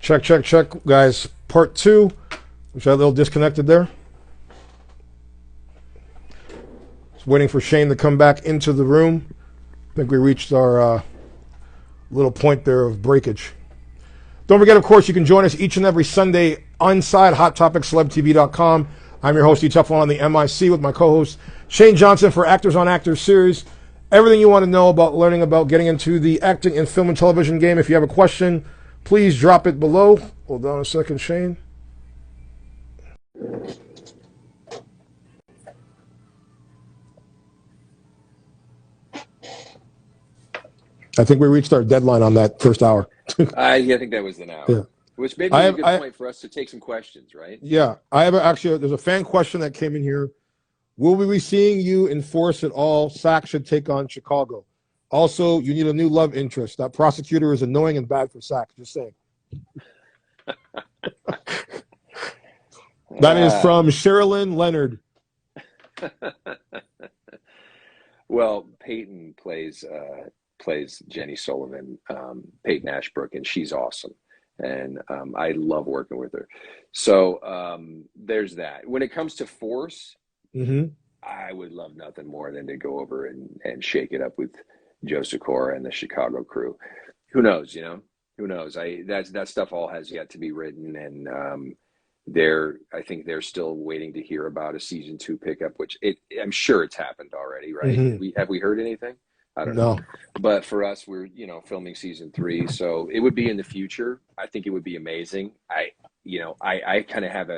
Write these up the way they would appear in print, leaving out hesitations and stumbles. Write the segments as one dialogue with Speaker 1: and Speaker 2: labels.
Speaker 1: Check, check, check, guys. Part two, which I a little disconnected there. Just waiting for Shane to come back into the room. I think we reached our little point there of breakage. Don't forget, of course, you can join us each and every Sunday inside HotTopicsCelebTV.com. I'm your host, DTEFLON on the MIC with my co-host, Shane Johnson for Actors on Actors series. Everything you want to know about learning about getting into the acting and film and television game. If you have a question, please drop it below. Hold on a second, Shane. I think we reached our deadline on that first hour.
Speaker 2: I think that was an hour.
Speaker 1: Yeah.
Speaker 2: Which maybe is a good point for us to take some questions, right?
Speaker 1: Yeah. I have actually, there's a fan question that came in here. Will we be seeing you in Force at all? Sax should take on Chicago. Also, you need a new love interest. That prosecutor is annoying and bad for Sax. Just saying. That is from Sherilyn Leonard.
Speaker 2: Well, Peyton plays Jenny Sullivan, Peyton Ashbrook, and she's awesome. And I love working with her. So there's that. When it comes to Force, I would love nothing more than to go over and shake it up with Joe Sikora and the Chicago crew. Who knows, Who knows? That stuff all has yet to be written, and I think they're still waiting to hear about a season 2 pickup, which I'm sure it's happened already, right? Have we heard anything? I don't know. But for us, we're filming season 3, so it would be in the future. I think it would be amazing. I kind of have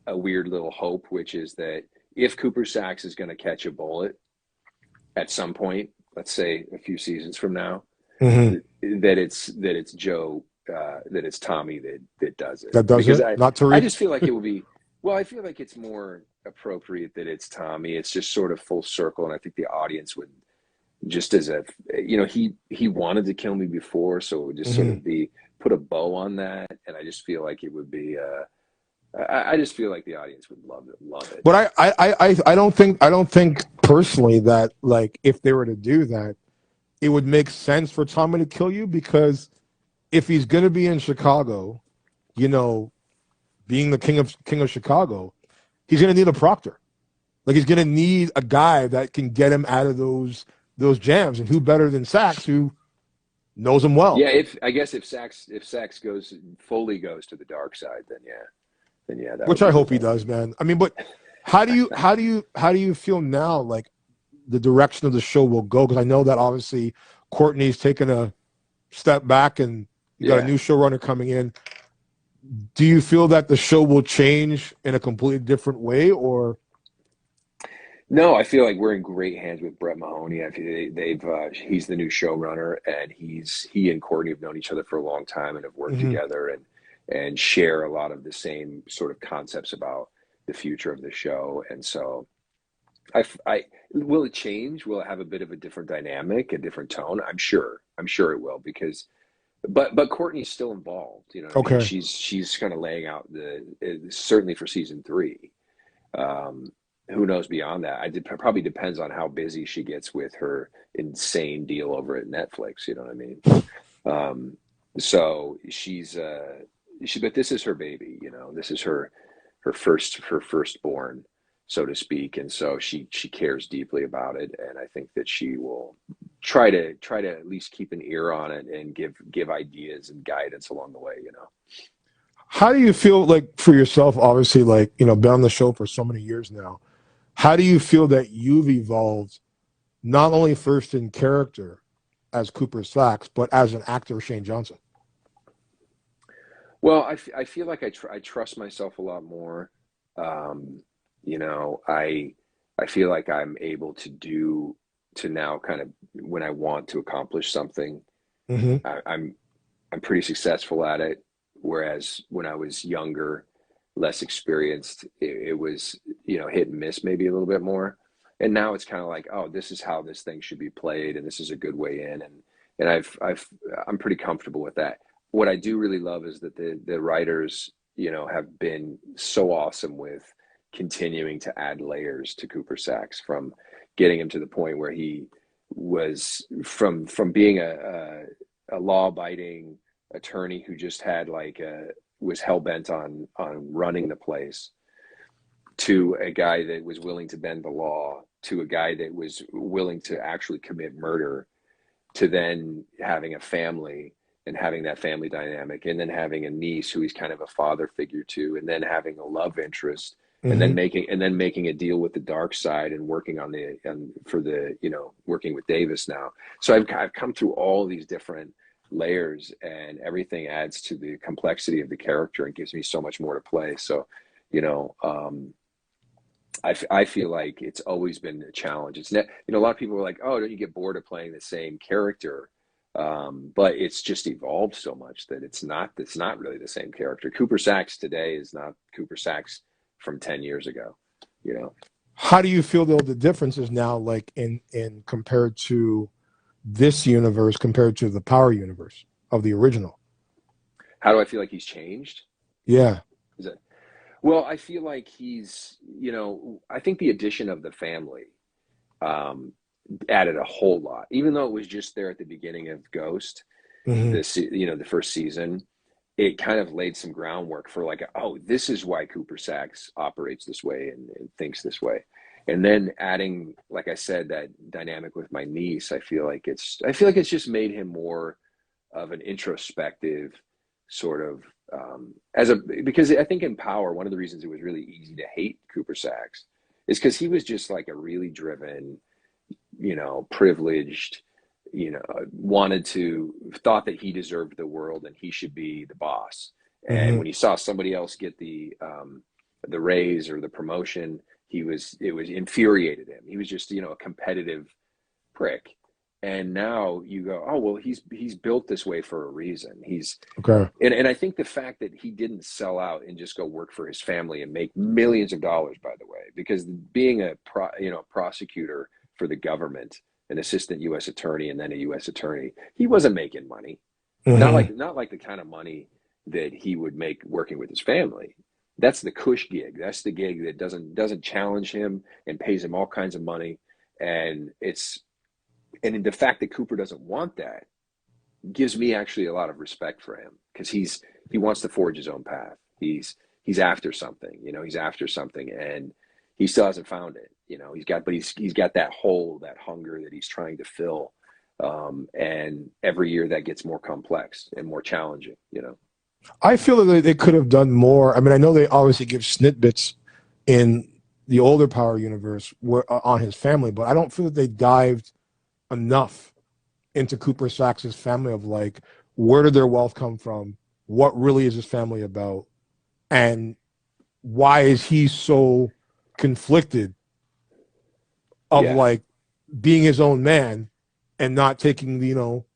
Speaker 2: a weird little hope, which is that if Cooper Sax is going to catch a bullet at some point, let's say a few seasons from now, that it's Joe, that it's Tommy that does it.
Speaker 1: That does it, not Tariq.
Speaker 2: I just feel like it would be. Well, I feel like it's more appropriate that it's Tommy. It's just sort of full circle, and I think the audience would just as a he wanted to kill me before, so it would just sort of be put a bow on that, and I just feel like it would be. I just feel like the audience would love it.
Speaker 1: But I don't think personally that, like, if they were to do that, it would make sense for Tommy to kill you, because if he's going to be in Chicago, being the king of Chicago, he's going to need a proctor. Like, he's going to need a guy that can get him out of those jams, and who better than Sax, who knows him well.
Speaker 2: Yeah, if Sax fully goes to the dark side, then yeah.
Speaker 1: Which I hope he does, man. I mean, but how do you feel now, like, the direction of the show will go? Because I know that obviously Courtney's taken a step back, and you got a new showrunner coming in. Do you feel that the show will change in a completely different way, or?
Speaker 2: No, I feel like we're in great hands with Brett Mahoney. I feel he's the new showrunner, and he and Courtney have known each other for a long time and have worked together and share a lot of the same sort of concepts about the future of the show. And so will it change? Will it have a bit of a different dynamic, a different tone? I'm sure it will, because but Courtney's still involved,
Speaker 1: Okay.
Speaker 2: I mean, she's kind of laying out certainly for season 3. Who knows beyond that? It probably depends on how busy she gets with her insane deal over at Netflix. You know what I mean? So but this is her baby. This is her firstborn, so to speak, and so she cares deeply about it, and I think that she will try to at least keep an ear on it and give ideas and guidance along the way.
Speaker 1: How do you feel, like, for yourself? Obviously, like, been on the show for so many years now. How do you feel that you've evolved, not only first in character as Cooper Sax, but as an actor, Shane Johnson?
Speaker 2: Well, I feel like I trust myself a lot more. I feel like I'm able to now kind of, when I want to accomplish something, I'm pretty successful at it. Whereas when I was younger, less experienced, it was, hit and miss maybe a little bit more. And now it's kind of like, oh, this is how this thing should be played, and this is a good way in. And I'm pretty comfortable with that. What I do really love is that the writers, have been so awesome with continuing to add layers to Cooper Sax, from getting him to the point where he was from being a law-abiding attorney who just had like was hell bent on running the place, to a guy that was willing to bend the law, to a guy that was willing to actually commit murder, to then having a family and having that family dynamic, and then having a niece who he's kind of a father figure to, and then having a love interest, and then making a deal with the dark side and working on for the, you know, working with Davis now. So I've come through all these different layers, and everything adds to the complexity of the character and gives me so much more to play. So, you know, I feel like it's always been a challenge. It's not, you know, a lot of people are like, oh, don't you get bored of playing the same character? But it's just evolved so much that it's not really the same character. Cooper Saxe today is not Cooper Saxe from 10 years ago, you know.
Speaker 1: How do you feel though the differences now, like in compared to this universe compared to the Power universe of the original?
Speaker 2: How do I feel like he's changed?
Speaker 1: Yeah.
Speaker 2: Is it? Well, I feel like he's, you know, I think the addition of the family added a whole lot, even though it was just there at the beginning of Ghost, you know, the first season. It kind of laid some groundwork for like, oh, this is why Cooper Saxe operates this way and thinks this way. And then adding, like I said, that dynamic with my niece, I feel like it's just made him more of an introspective sort of, because I think in Power, one of the reasons it was really easy to hate Cooper Saxe is because he was just like a really driven, you know, privileged, you know, thought that he deserved the world and he should be the boss. And when he saw somebody else get the raise or the promotion, it was infuriated him. He was just, you know, a competitive prick. And now you go, oh, well, he's built this way for a reason. And I think the fact that he didn't sell out and just go work for his family and make millions of dollars, by the way, because being a prosecutor for the government, an assistant U.S. attorney, and then a U.S. attorney, he wasn't making money. Not like the kind of money that he would make working with his family. That's the cush gig. That's the gig that doesn't challenge him and pays him all kinds of money. And the fact that Cooper doesn't want that gives me actually a lot of respect for him, because he wants to forge his own path. He's after something, you know, and he still hasn't found it. You know, he's got that hole, that hunger that he's trying to fill. And every year that gets more complex and more challenging, you know.
Speaker 1: I feel that they could have done more. I mean, I know they obviously give snippets in the older Power universe on his family, but I don't feel that they dived enough into Cooper Saxe's family, of like, where did their wealth come from? What really is his family about? And why is he so conflicted of like being his own man and not taking the, you know,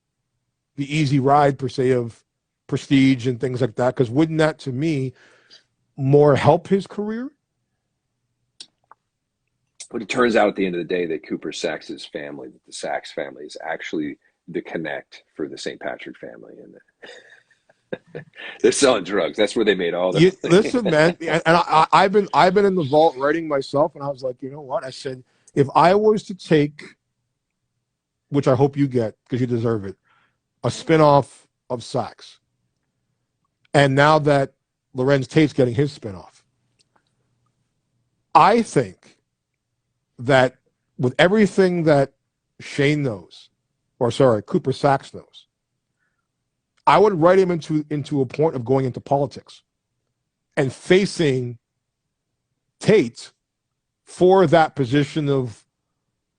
Speaker 1: the easy ride per se of prestige and things like that? Because wouldn't that, to me, more help his career?
Speaker 2: But it turns out at the end of the day that Cooper Saxe's family, the Saxe family, is actually the connect for the St. Patrick family. And they're selling drugs. That's where they made all their money.
Speaker 1: Listen, man, and I've been in the vault writing myself, and I was like, you know what? I said, if I was to take, which I hope you get because you deserve it, a spinoff of Saxe, and now that Lorenz Tate's getting his spinoff, I think that with everything that Shane knows, or sorry, Cooper Saxe knows, I would write him into a point of going into politics and facing Tate for that position of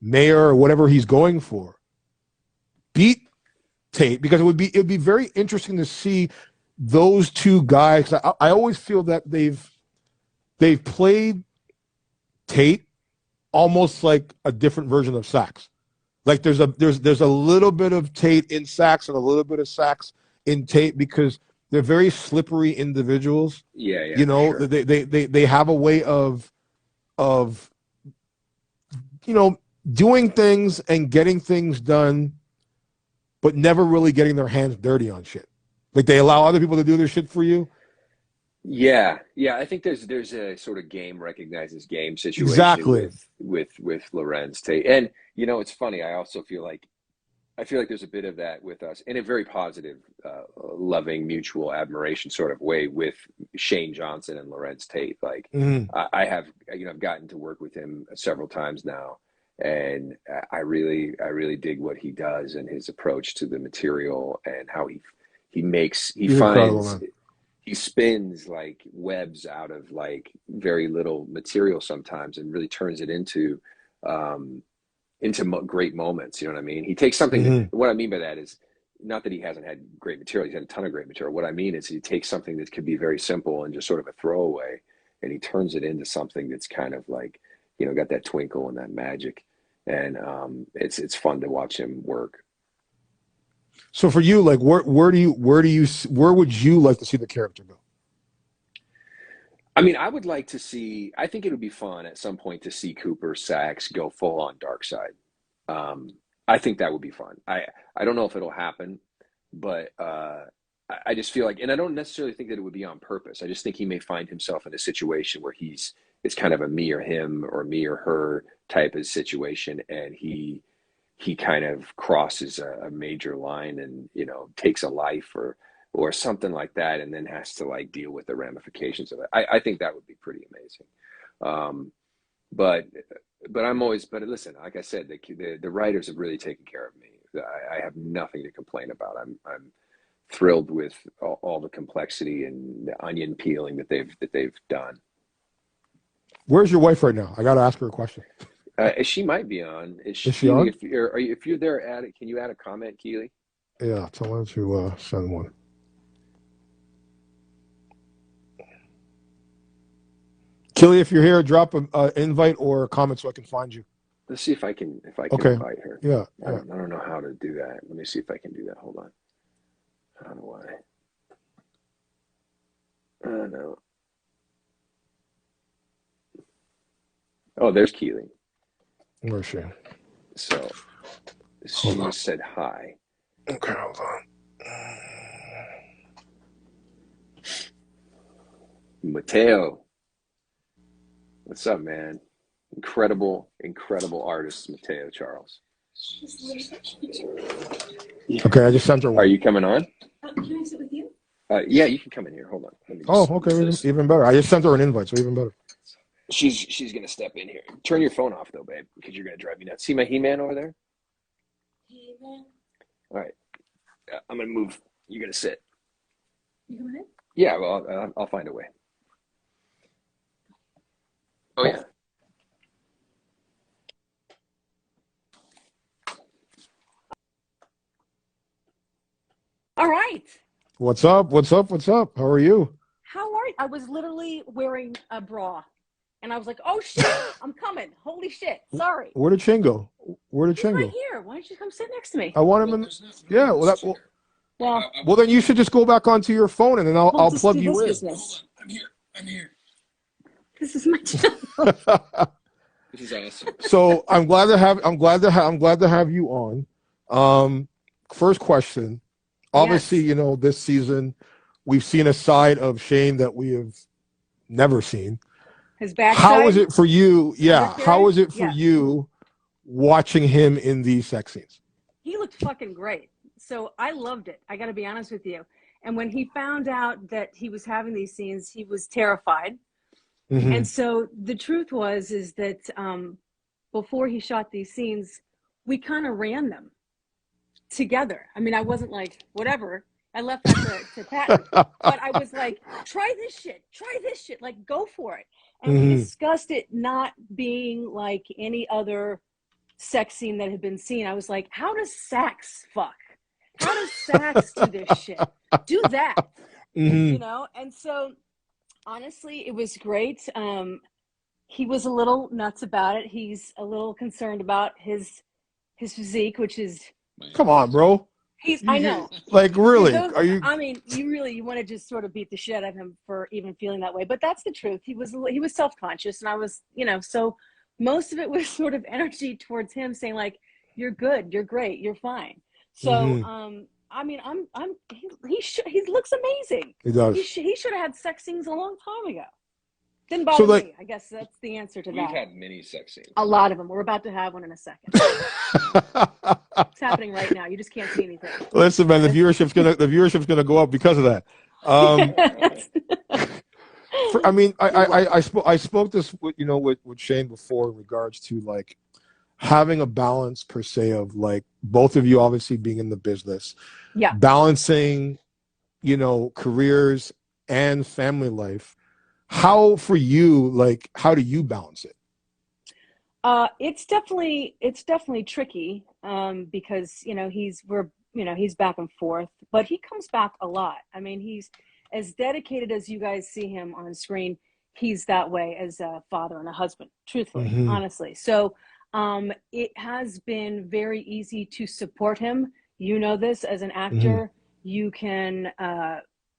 Speaker 1: mayor or whatever he's going for. Beat Tate, because it'd be very interesting to see those two guys. I always feel that they've played Tate almost like a different version of Saxe. Like there's a little bit of Tate in Saxe and a little bit of Saxe in Tate, because they're very slippery individuals.
Speaker 2: Yeah,
Speaker 1: you know, sure. They have a way of you know, doing things and getting things done, but never really getting their hands dirty on shit. Like they allow other people to do their shit for you.
Speaker 2: Yeah. I think there's a sort of game recognizes game situation
Speaker 1: exactly
Speaker 2: with Lorenz Tate. And you know, it's funny. I also feel like I feel like there's a bit of that with us in a very positive, loving, mutual admiration sort of way with Shane Johnson and Lorenz Tate. Like I have, I've gotten to work with him several times now, and I really dig what he does and his approach to the material and how
Speaker 1: He's incredible, man.
Speaker 2: he spins like webs out of like very little material sometimes and really turns it into great moments. You know what I mean? He takes something. What I mean by that is not that he hasn't had great material. He's had a ton of great material. What I mean is he takes something that could be very simple and just sort of a throwaway, and he turns it into something that's kind of like, got that twinkle and that magic. And it's fun to watch him work.
Speaker 1: So for you, like, where would you like to see the character go?
Speaker 2: I mean, I would like to see, I think it would be fun at some point to see Cooper Sax go full on dark side. I think that would be fun. I don't know if it'll happen, but I just feel like, and I don't necessarily think that it would be on purpose. I just think he may find himself in a situation where it's kind of a me or him or me or her type of situation. And he kind of crosses a major line and, takes a life or something like that, and then has to like deal with the ramifications of it. I think that would be pretty amazing. But listen, like I said, the writers have really taken care of me. I have nothing to complain about. I'm thrilled with all the complexity and the onion peeling that they've done.
Speaker 1: Where's your wife right now? I got to ask her a question.
Speaker 2: She might be on. Is
Speaker 1: she on?
Speaker 2: If you're there, add it. Can you add a comment, Keely?
Speaker 1: Yeah, tell her to send one. Kelly, if you're here, drop an invite or a comment so I can find you.
Speaker 2: Let's see if I can
Speaker 1: Okay.
Speaker 2: invite her.
Speaker 1: Yeah.
Speaker 2: I don't know how to do that. Let me see if I can do that. Hold on. How do I? No. Oh, there's Keely.
Speaker 1: Where's she?
Speaker 2: So she just said hi.
Speaker 1: Okay, hold on.
Speaker 2: Mateo. What's up, man? Incredible artist, Mateo Charles.
Speaker 1: Okay, I just sent her one.
Speaker 2: Are you coming on?
Speaker 3: Can I sit with you?
Speaker 2: Yeah, you can come in here. Hold on.
Speaker 1: Okay, even better. I just sent her an invite, so even better.
Speaker 2: She's gonna step in here. Turn your phone off though, babe, because you're gonna drive me nuts. See my He-Man over there?
Speaker 3: He-Man.
Speaker 2: All right. I'm gonna move. You're gonna sit.
Speaker 3: You coming in?
Speaker 2: Yeah, well, I'll find a way. Oh yeah.
Speaker 3: All right.
Speaker 1: What's up? How are you?
Speaker 3: How are you? I was literally wearing a bra, and I was like, "Oh shit, I'm coming! Holy shit! Sorry."
Speaker 1: Where did Shane go?
Speaker 3: He's right here. Why don't you come sit next to me?
Speaker 1: I want him in. Yeah. Well, then you should just go back onto your phone, and then I'll plug you in.
Speaker 3: Business. I'm here. This is my channel.
Speaker 2: This is awesome.
Speaker 1: So I'm glad to have you on. First question. Obviously,
Speaker 3: Yes.
Speaker 1: This season we've seen a side of Shane that we have never seen.
Speaker 3: His backside.
Speaker 1: How is it for you? Yeah.
Speaker 3: Undercarriage?
Speaker 1: How is it for you watching him in these sex scenes?
Speaker 3: He looked fucking great. So I loved it. I got to be honest with you. And when he found out that he was having these scenes, he was terrified.
Speaker 1: Mm-hmm.
Speaker 3: And so the truth is that before he shot these scenes, we kind of ran them together. I mean, I wasn't like, whatever. I left that to Patton. But I was like, try this shit. Like, go for it. And we discussed it not being like any other sex scene that had been seen. I was like, how does Sax fuck? How does Sax do this shit? Do that. And so honestly, it was great. He was a little nuts about it. He's a little concerned about his physique, which is...
Speaker 1: Come on, bro.
Speaker 3: I know.
Speaker 1: Like, really?
Speaker 3: Are you? I mean, you want to just sort of beat the shit out of him for even feeling that way. But that's the truth. He was self-conscious, and I was, so most of it was sort of energy towards him saying like, you're good, you're great, you're fine. So, I mean, he looks amazing.
Speaker 1: He does.
Speaker 3: He should have had sex scenes a long time ago. Didn't bother me. I guess that's the answer to that.
Speaker 2: We've had many sex scenes.
Speaker 3: A lot of them. We're about to have one in a second. It's happening right now. You just can't see anything.
Speaker 1: Listen, man, the viewership's gonna go up because of that. I mean, I spoke this with Shane before in regards to like having a balance per se of like both of you obviously being in the business,
Speaker 3: yeah,
Speaker 1: balancing, careers and family life. How for you, like, how do you balance it?
Speaker 3: It's definitely tricky because he's back and forth, but he comes back a lot. I mean, he's as dedicated as you guys see him on screen. He's that way as a father and a husband, truthfully, honestly. So it has been very easy to support him. You know this as an actor, you can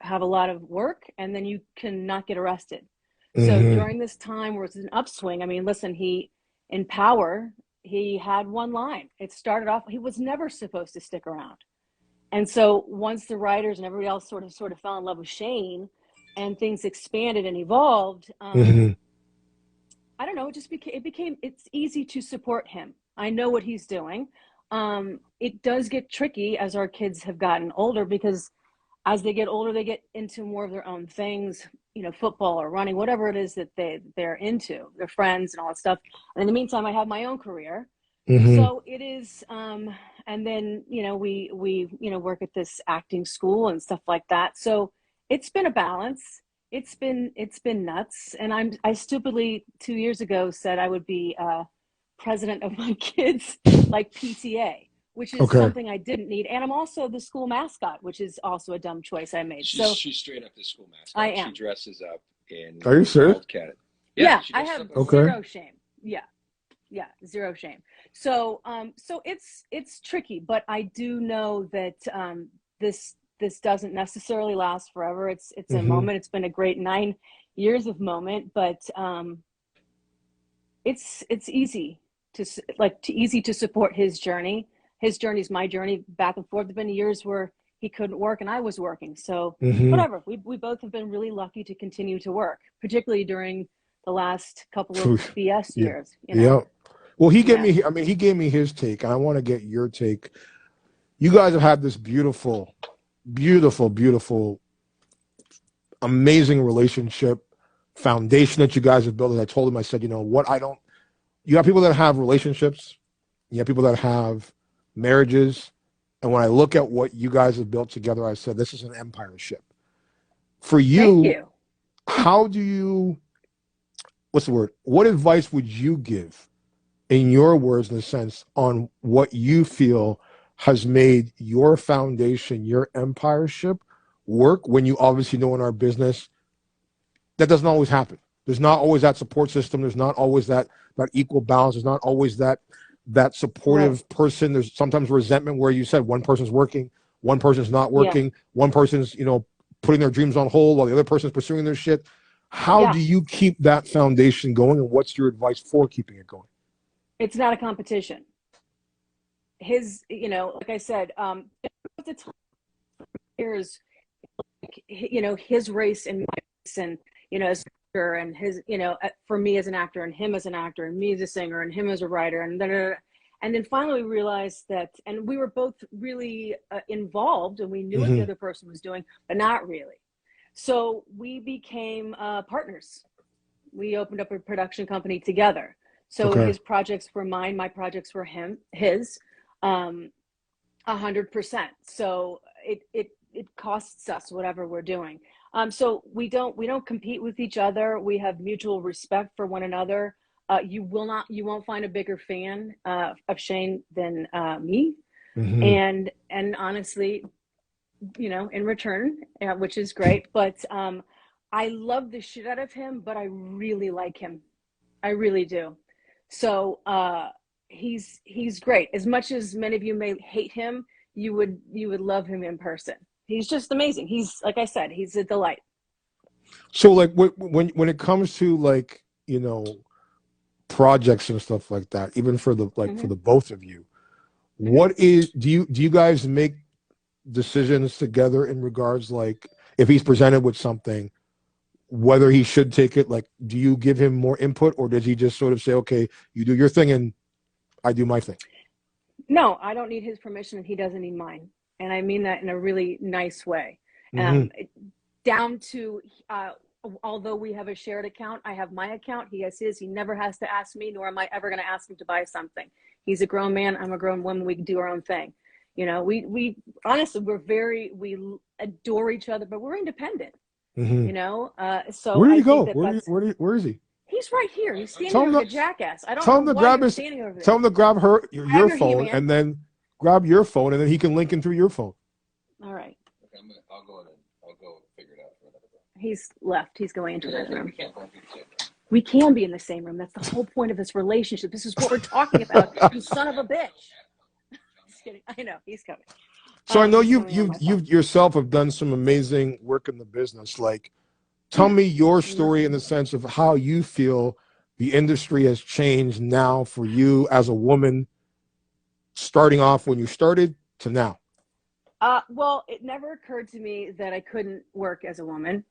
Speaker 3: have a lot of work and then you can not get arrested. So during this time where it's an upswing, I mean, listen, in Power, he had one line. It started off, he was never supposed to stick around. And so once the writers and everybody else sort of fell in love with Shane and things expanded and evolved, I don't know, it's easy to support him. I know what he's doing. It does get tricky as our kids have gotten older because as they get older, they get into more of their own things, football or running, whatever it is that they're into, their friends and all that stuff. And in the meantime, I have my own career. So it is, and then, we work at this acting school and stuff like that. So it's been a balance. It's been nuts. And I stupidly 2 years ago said I would be president of my kids, like PTA, which is something I didn't need. And I'm also the school mascot, which is also a dumb choice I made.
Speaker 2: She's straight up the school mascot.
Speaker 3: I am.
Speaker 2: She dresses up in.
Speaker 1: Are you serious?
Speaker 2: Wildcat.
Speaker 3: Yeah, I have zero shame. Yeah, zero shame. So so it's tricky, but I do know that this doesn't necessarily last forever. It's a moment. It's been a great 9 years of moment, but it's easy to support his journey. His journey is my journey, back and forth. There've been years where he couldn't work and I was working. So whatever. We both have been really lucky to continue to work, particularly during the last couple of BS years.
Speaker 1: Yeah. Well, he gave me his take, and I want to get your take. You guys have had this beautiful, amazing relationship foundation that you guys have built. As I told him, I said, you have people that have relationships, you have people that have marriages, and when I look at what you guys have built together, I said, this is an empire ship. For you,
Speaker 3: thank you.
Speaker 1: How do you, what advice would you give, in your words, in a sense, on what you feel has made your foundation, your empire ship work, when you obviously know in our business that doesn't always happen? There's not always that support system. There's not always that equal balance. There's not always that supportive person. There's sometimes resentment where you said one person's working, one person's not working, one person's, putting their dreams on hold while the other person's pursuing their shit. How do you keep that foundation going, and what's your advice for keeping it going?
Speaker 3: It's not a competition. Like I said, the time years, his race and my race, and as actor, and his, for me as an actor, and him as an actor, and me as a singer, and him as a writer, and then finally we realized that, and we were both really involved, and we knew what the other person was doing, but not really. So we became partners. We opened up a production company together. So his projects were mine, my projects were his, 100%. So it costs us whatever we're doing. So we don't compete with each other. We have mutual respect for one another. You won't find a bigger fan of Shane than me. And honestly, in return, which is great. But I love the shit out of him, but I really like him. I really do. So he's great. As much as many of you may hate him, you would love him in person. He's just amazing. He's, like I said, he's a delight.
Speaker 1: So like when it comes to projects and stuff like that, even for the for the both of you, what is, do you guys make decisions together in regards, like if he's presented with something, whether he should take it, like do you give him more input, or does he just sort of say, okay, you do your thing and I do my thing?
Speaker 3: No, I don't need his permission and he doesn't need mine. And I mean that in a really nice way.
Speaker 1: Mm-hmm.
Speaker 3: Down to, although we have a shared account, I have my account, he has his. He never has to ask me, nor am I ever going to ask him to buy something. He's a grown man. I'm a grown woman. We can do our own thing. You know, we honestly, we adore each other, but we're independent,
Speaker 1: Mm-hmm.
Speaker 3: you know? So
Speaker 1: Where did he
Speaker 3: I
Speaker 1: go?
Speaker 3: think that
Speaker 1: Where is he?
Speaker 3: he's right here. He's standing there like a jackass. I don't
Speaker 1: tell
Speaker 3: know
Speaker 1: him to
Speaker 3: why
Speaker 1: grab
Speaker 3: he's standing over there.
Speaker 1: Tell him to grab your
Speaker 3: your
Speaker 1: phone
Speaker 3: He-Man.
Speaker 1: and then grab your phone and then he can link in through your phone.
Speaker 3: All right.
Speaker 2: Okay, I'll go figure it out for another day.
Speaker 3: He's left. He's going into that room.
Speaker 2: We can't both be the same room.
Speaker 3: We can be in the same room. That's the whole point of this relationship. This is what we're talking about. You son of a bitch. Just kidding. I know he's coming.
Speaker 1: So I know you yourself have done some amazing work in the business. Like, tell me your story in the sense of how you feel the industry has changed now for you as a woman, starting off when you started to now.
Speaker 3: Well, it never occurred to me that I couldn't work as a woman.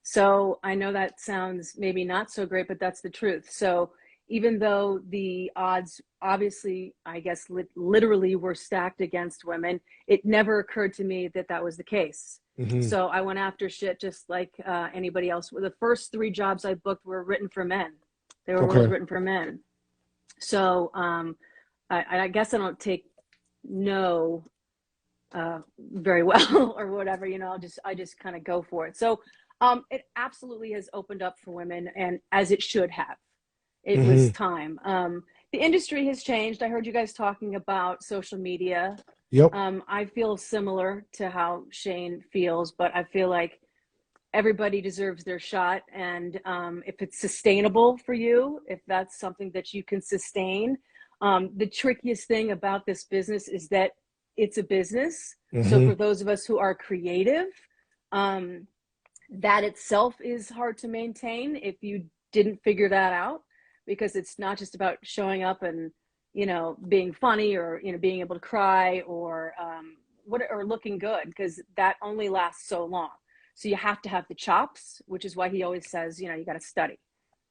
Speaker 3: So I know that sounds maybe not so great, but that's the truth. So even though the odds obviously, I guess, literally were stacked against women, it never occurred to me that that was the case. Mm-hmm. So I went after shit just like anybody else. The first 3 jobs I booked were written for men. They were roles written for men. So I guess I don't take no very well or whatever, you know. I just kind of go for it. So it absolutely has opened up for women, and as it should have. It was time. The industry has changed. I heard you guys talking about social media.
Speaker 1: Yep.
Speaker 3: I feel similar to how Shane feels, but I feel like everybody deserves their shot. And if it's sustainable for you, if that's something that you can sustain, the trickiest thing about this business is that it's a business. So for those of us who are creative, that itself is hard to maintain if you didn't figure that out, because it's not just about showing up and, you know, being funny or, you know, being able to cry or or looking good, because that only lasts so long. So you have to have the chops, which is why he always says, you know, you got to study,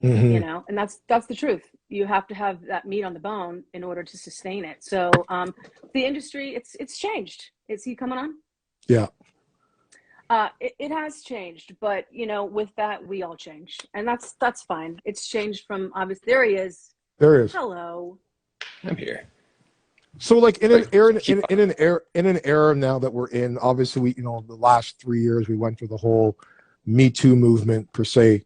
Speaker 3: you know, and that's the truth. You have to have that meat on the bone in order to sustain it. So the industry, it's changed. Is he coming on?
Speaker 1: Yeah.
Speaker 3: It has changed, but you know, with that, we all change, and that's fine. It's changed from obvious. There he is.
Speaker 1: There he is.
Speaker 3: Hello.
Speaker 2: I'm here.
Speaker 1: So, like in an era now that we're in, obviously, we, you know, the last 3 years we went through the whole Me Too movement per se.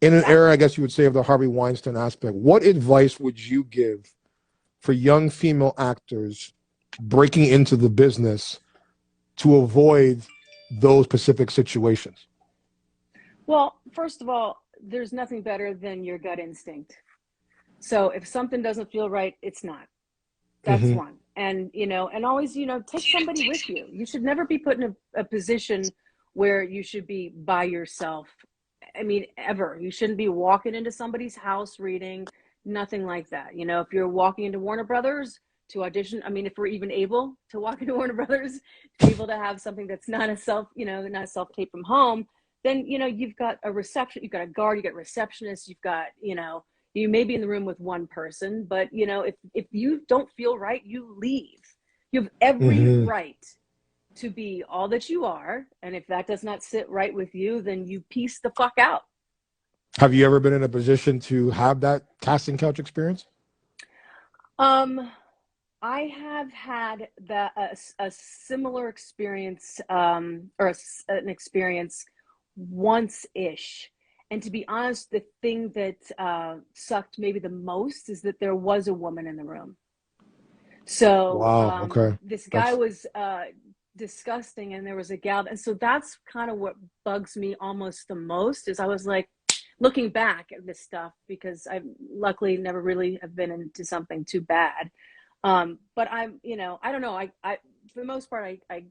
Speaker 1: In an era, I guess you would say, of the Harvey Weinstein aspect, what advice would you give for young female actors breaking into the business to avoid those specific situations?
Speaker 3: Well, first of all, there's nothing better than your gut instinct. So if something doesn't feel right, it's not. That's one. And, you know, and always, you know, take somebody with you. You should never be put in a position where you should be by yourself. I mean, ever. You shouldn't be walking into somebody's house reading, nothing like that. You know, if you're walking into Warner Brothers to audition, I mean, if we're even able to walk into Warner Brothers, to be able to have something that's not a self-tape from home, then, you know, you've got a reception, you've got a guard, you've got a receptionist, you've got, you know, you may be in the room with one person, but, you know, if you don't feel right, you leave. You have every right to be all that you are. And if that does not sit right with you, then you piece the fuck out.
Speaker 1: Have you ever been in a position to have that casting couch experience?
Speaker 3: I have had a similar experience, an experience once-ish. And to be honest, the thing that sucked maybe the most is that there was a woman in the room. So
Speaker 1: wow, okay.
Speaker 3: This guy was disgusting, and there was a gal. And so that's kind of what bugs me almost the most, is I was like, looking back at this stuff, because I've luckily never really have been into something too bad. But I'm, you know, I don't know. I for the most part, I'm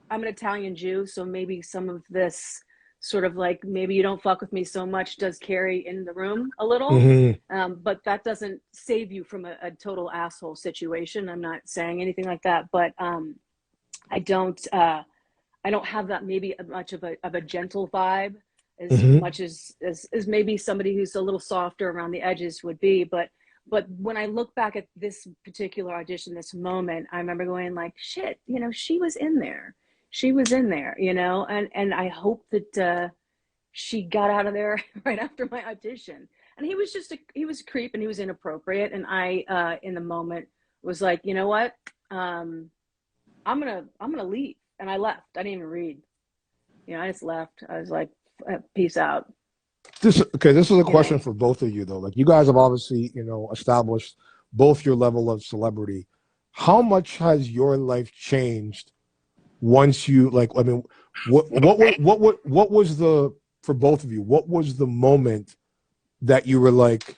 Speaker 3: an Italian Jew, so maybe some of this sort of like, maybe you don't fuck with me so much does carry in the room a little. But that doesn't save you from a total asshole situation. I'm not saying anything like that, but I don't have that maybe much of a gentle vibe as much as maybe somebody who's a little softer around the edges would be. But But when I look back at this particular audition, this moment, I remember going like, shit, you know, she was in there. She was in there, you know, and I hope that she got out of there right after my audition. And he was just he was a creep and he was inappropriate. And I, in the moment, was like, you know what, I'm gonna leave. And I left. I didn't even read. You know, I just left. I was like, peace out.
Speaker 1: This is a question for both of you though. Like, you guys have obviously, you know, established both your level of celebrity. How much has your life changed once you, like, I mean, what was the, for both of you, what was the moment that you were like,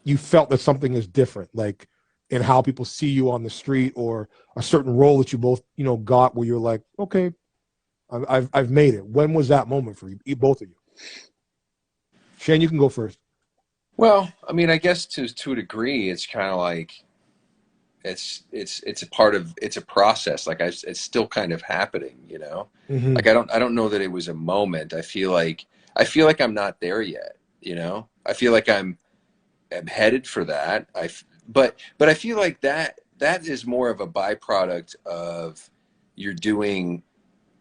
Speaker 1: you felt that something is different, like in how people see you on the street, or a certain role that you both, you know, got where you're like, okay, I've made it. When was that moment for you, both of you? Shane, you can go first.
Speaker 2: Well, I mean, I guess to a degree, it's kind of like it's a process. Like it's still kind of happening, you know.
Speaker 1: Mm-hmm.
Speaker 2: Like I don't know that it was a moment. I feel like I'm not there yet, you know. I feel like I'm headed for that. But I feel like that is more of a byproduct of you're doing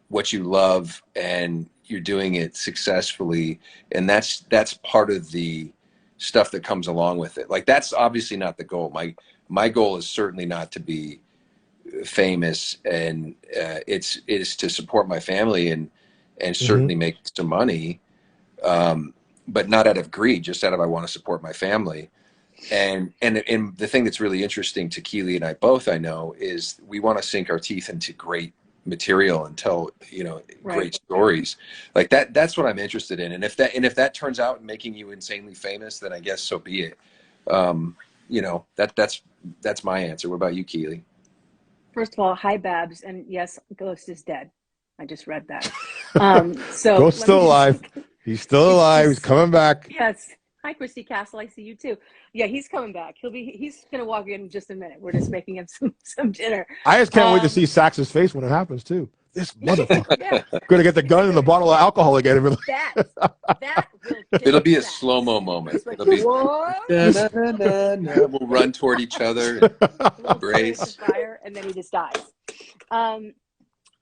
Speaker 2: what you love and you're doing it successfully, and that's part of the stuff that comes along with it. Like, that's obviously not the goal. My goal is certainly not to be famous, and it is to support my family and certainly make some money, but not out of greed, just out of I want to support my family. And the thing that's really interesting to Kelli and I both, I know, is we want to sink our teeth into great material and tell, you know, great stories like that. That's what I'm interested in. And if that turns out making you insanely famous, then I guess so be it. You know, that's my answer. What about you, Kelli?
Speaker 3: First of all, hi, Babs. And yes, Ghost is dead. I just read that. So
Speaker 1: Ghost's still alive. He's still alive. He's coming back.
Speaker 3: Yes. Hi, Christy Castle. I see you too. Yeah, he's coming back. He's going to walk in just a minute. We're just making him some dinner.
Speaker 1: I just can't wait to see Sax's face when it happens too. This motherfucker. Gonna get the gun and the bottle of alcohol again. And
Speaker 3: that
Speaker 2: it'll be a slow-mo moment.
Speaker 3: Like,
Speaker 2: it'll be we'll run toward each other, embrace
Speaker 3: fire, and then he just dies.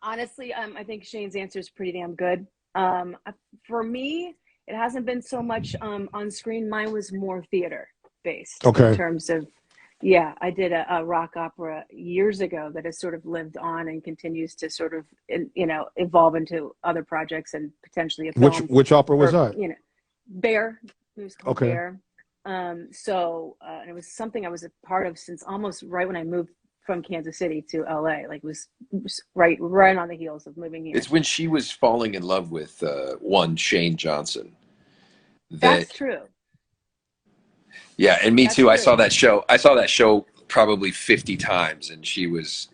Speaker 3: Honestly, I think Shane's answer is pretty damn good. For me, it hasn't been so much on screen. Mine was more theater based.
Speaker 1: Okay.
Speaker 3: In terms of, yeah, I did a rock opera years ago that has sort of lived on and continues to sort of, you know, evolve into other projects and potentially a film.
Speaker 1: Which opera was that?
Speaker 3: You know, Bear. It was called
Speaker 1: Okay.
Speaker 3: Bear. And it was something I was a part of since almost right when I moved from Kansas City to LA. Like, it was right on the heels of moving here.
Speaker 2: It's when she was falling in love with one Shane Johnson.
Speaker 3: That's true.
Speaker 2: Yeah, and me
Speaker 3: That's
Speaker 2: too.
Speaker 3: true.
Speaker 2: I saw that show probably 50 times, and she was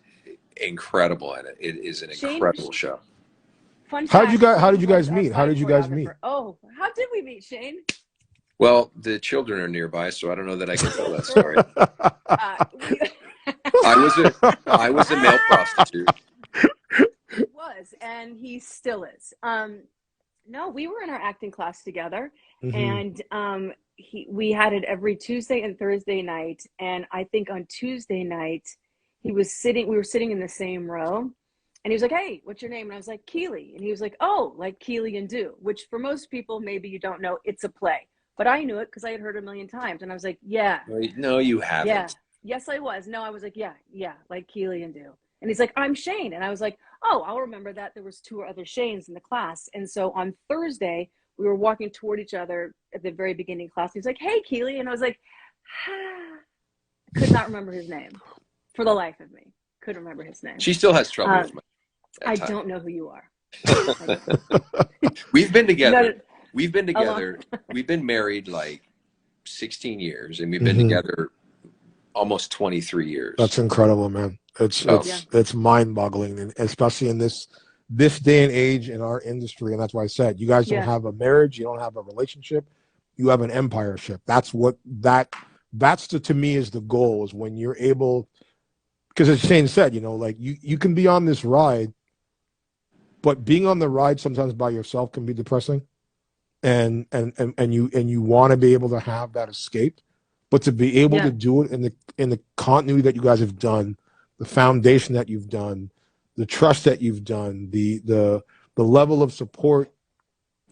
Speaker 2: incredible in it. It is an incredible show.
Speaker 3: Fun
Speaker 1: How
Speaker 3: fact,
Speaker 1: did you guys meet? How did you guys meet?
Speaker 3: Oh, how did we meet, Shane?
Speaker 2: Well, the children are nearby, so I don't know that I can tell that story. I was a male prostitute.
Speaker 3: He was, and he still is. No, we were in our acting class together, and we had it every Tuesday and Thursday night. And I think on Tuesday night, we were sitting in the same row, and he was like, "Hey, what's your name?" And I was like, "Kelli." And he was like, "Oh, like Keely and Do," which for most people, maybe you don't know, it's a play. But I knew it because I had heard it a million times. And I was like, yeah.
Speaker 2: No, you haven't.
Speaker 3: Yeah. Yes, I was. No, I was like, yeah, like Keely and Do. And he's like, "I'm Shane." And I was like, oh, I'll remember that. There was 2 other Shanes in the class. And so on Thursday, we were walking toward each other at the very beginning of class. He was like, "Hey, Keely." And I was like, could not remember his name for the life of me. Couldn't remember his name.
Speaker 2: She still has trouble with my
Speaker 3: I don't know who you are.
Speaker 2: We've been together.
Speaker 3: No,
Speaker 2: We've been together. We've been married like 16 years, and we've been together almost 23 years.
Speaker 1: That's incredible, man. It's mind-boggling, and especially in this day and age in our industry. And that's why I said, you guys don't have a marriage, you don't have a relationship, you have an empireship. That's to me is the goal, is when you're able, because as Shane said, you know, like you can be on this ride, but being on the ride sometimes by yourself can be depressing. And you want to be able to have that escape, but to be able
Speaker 3: Yeah.
Speaker 1: to do it in the continuity that you guys have done, the foundation that you've done, the trust that you've done, the level of support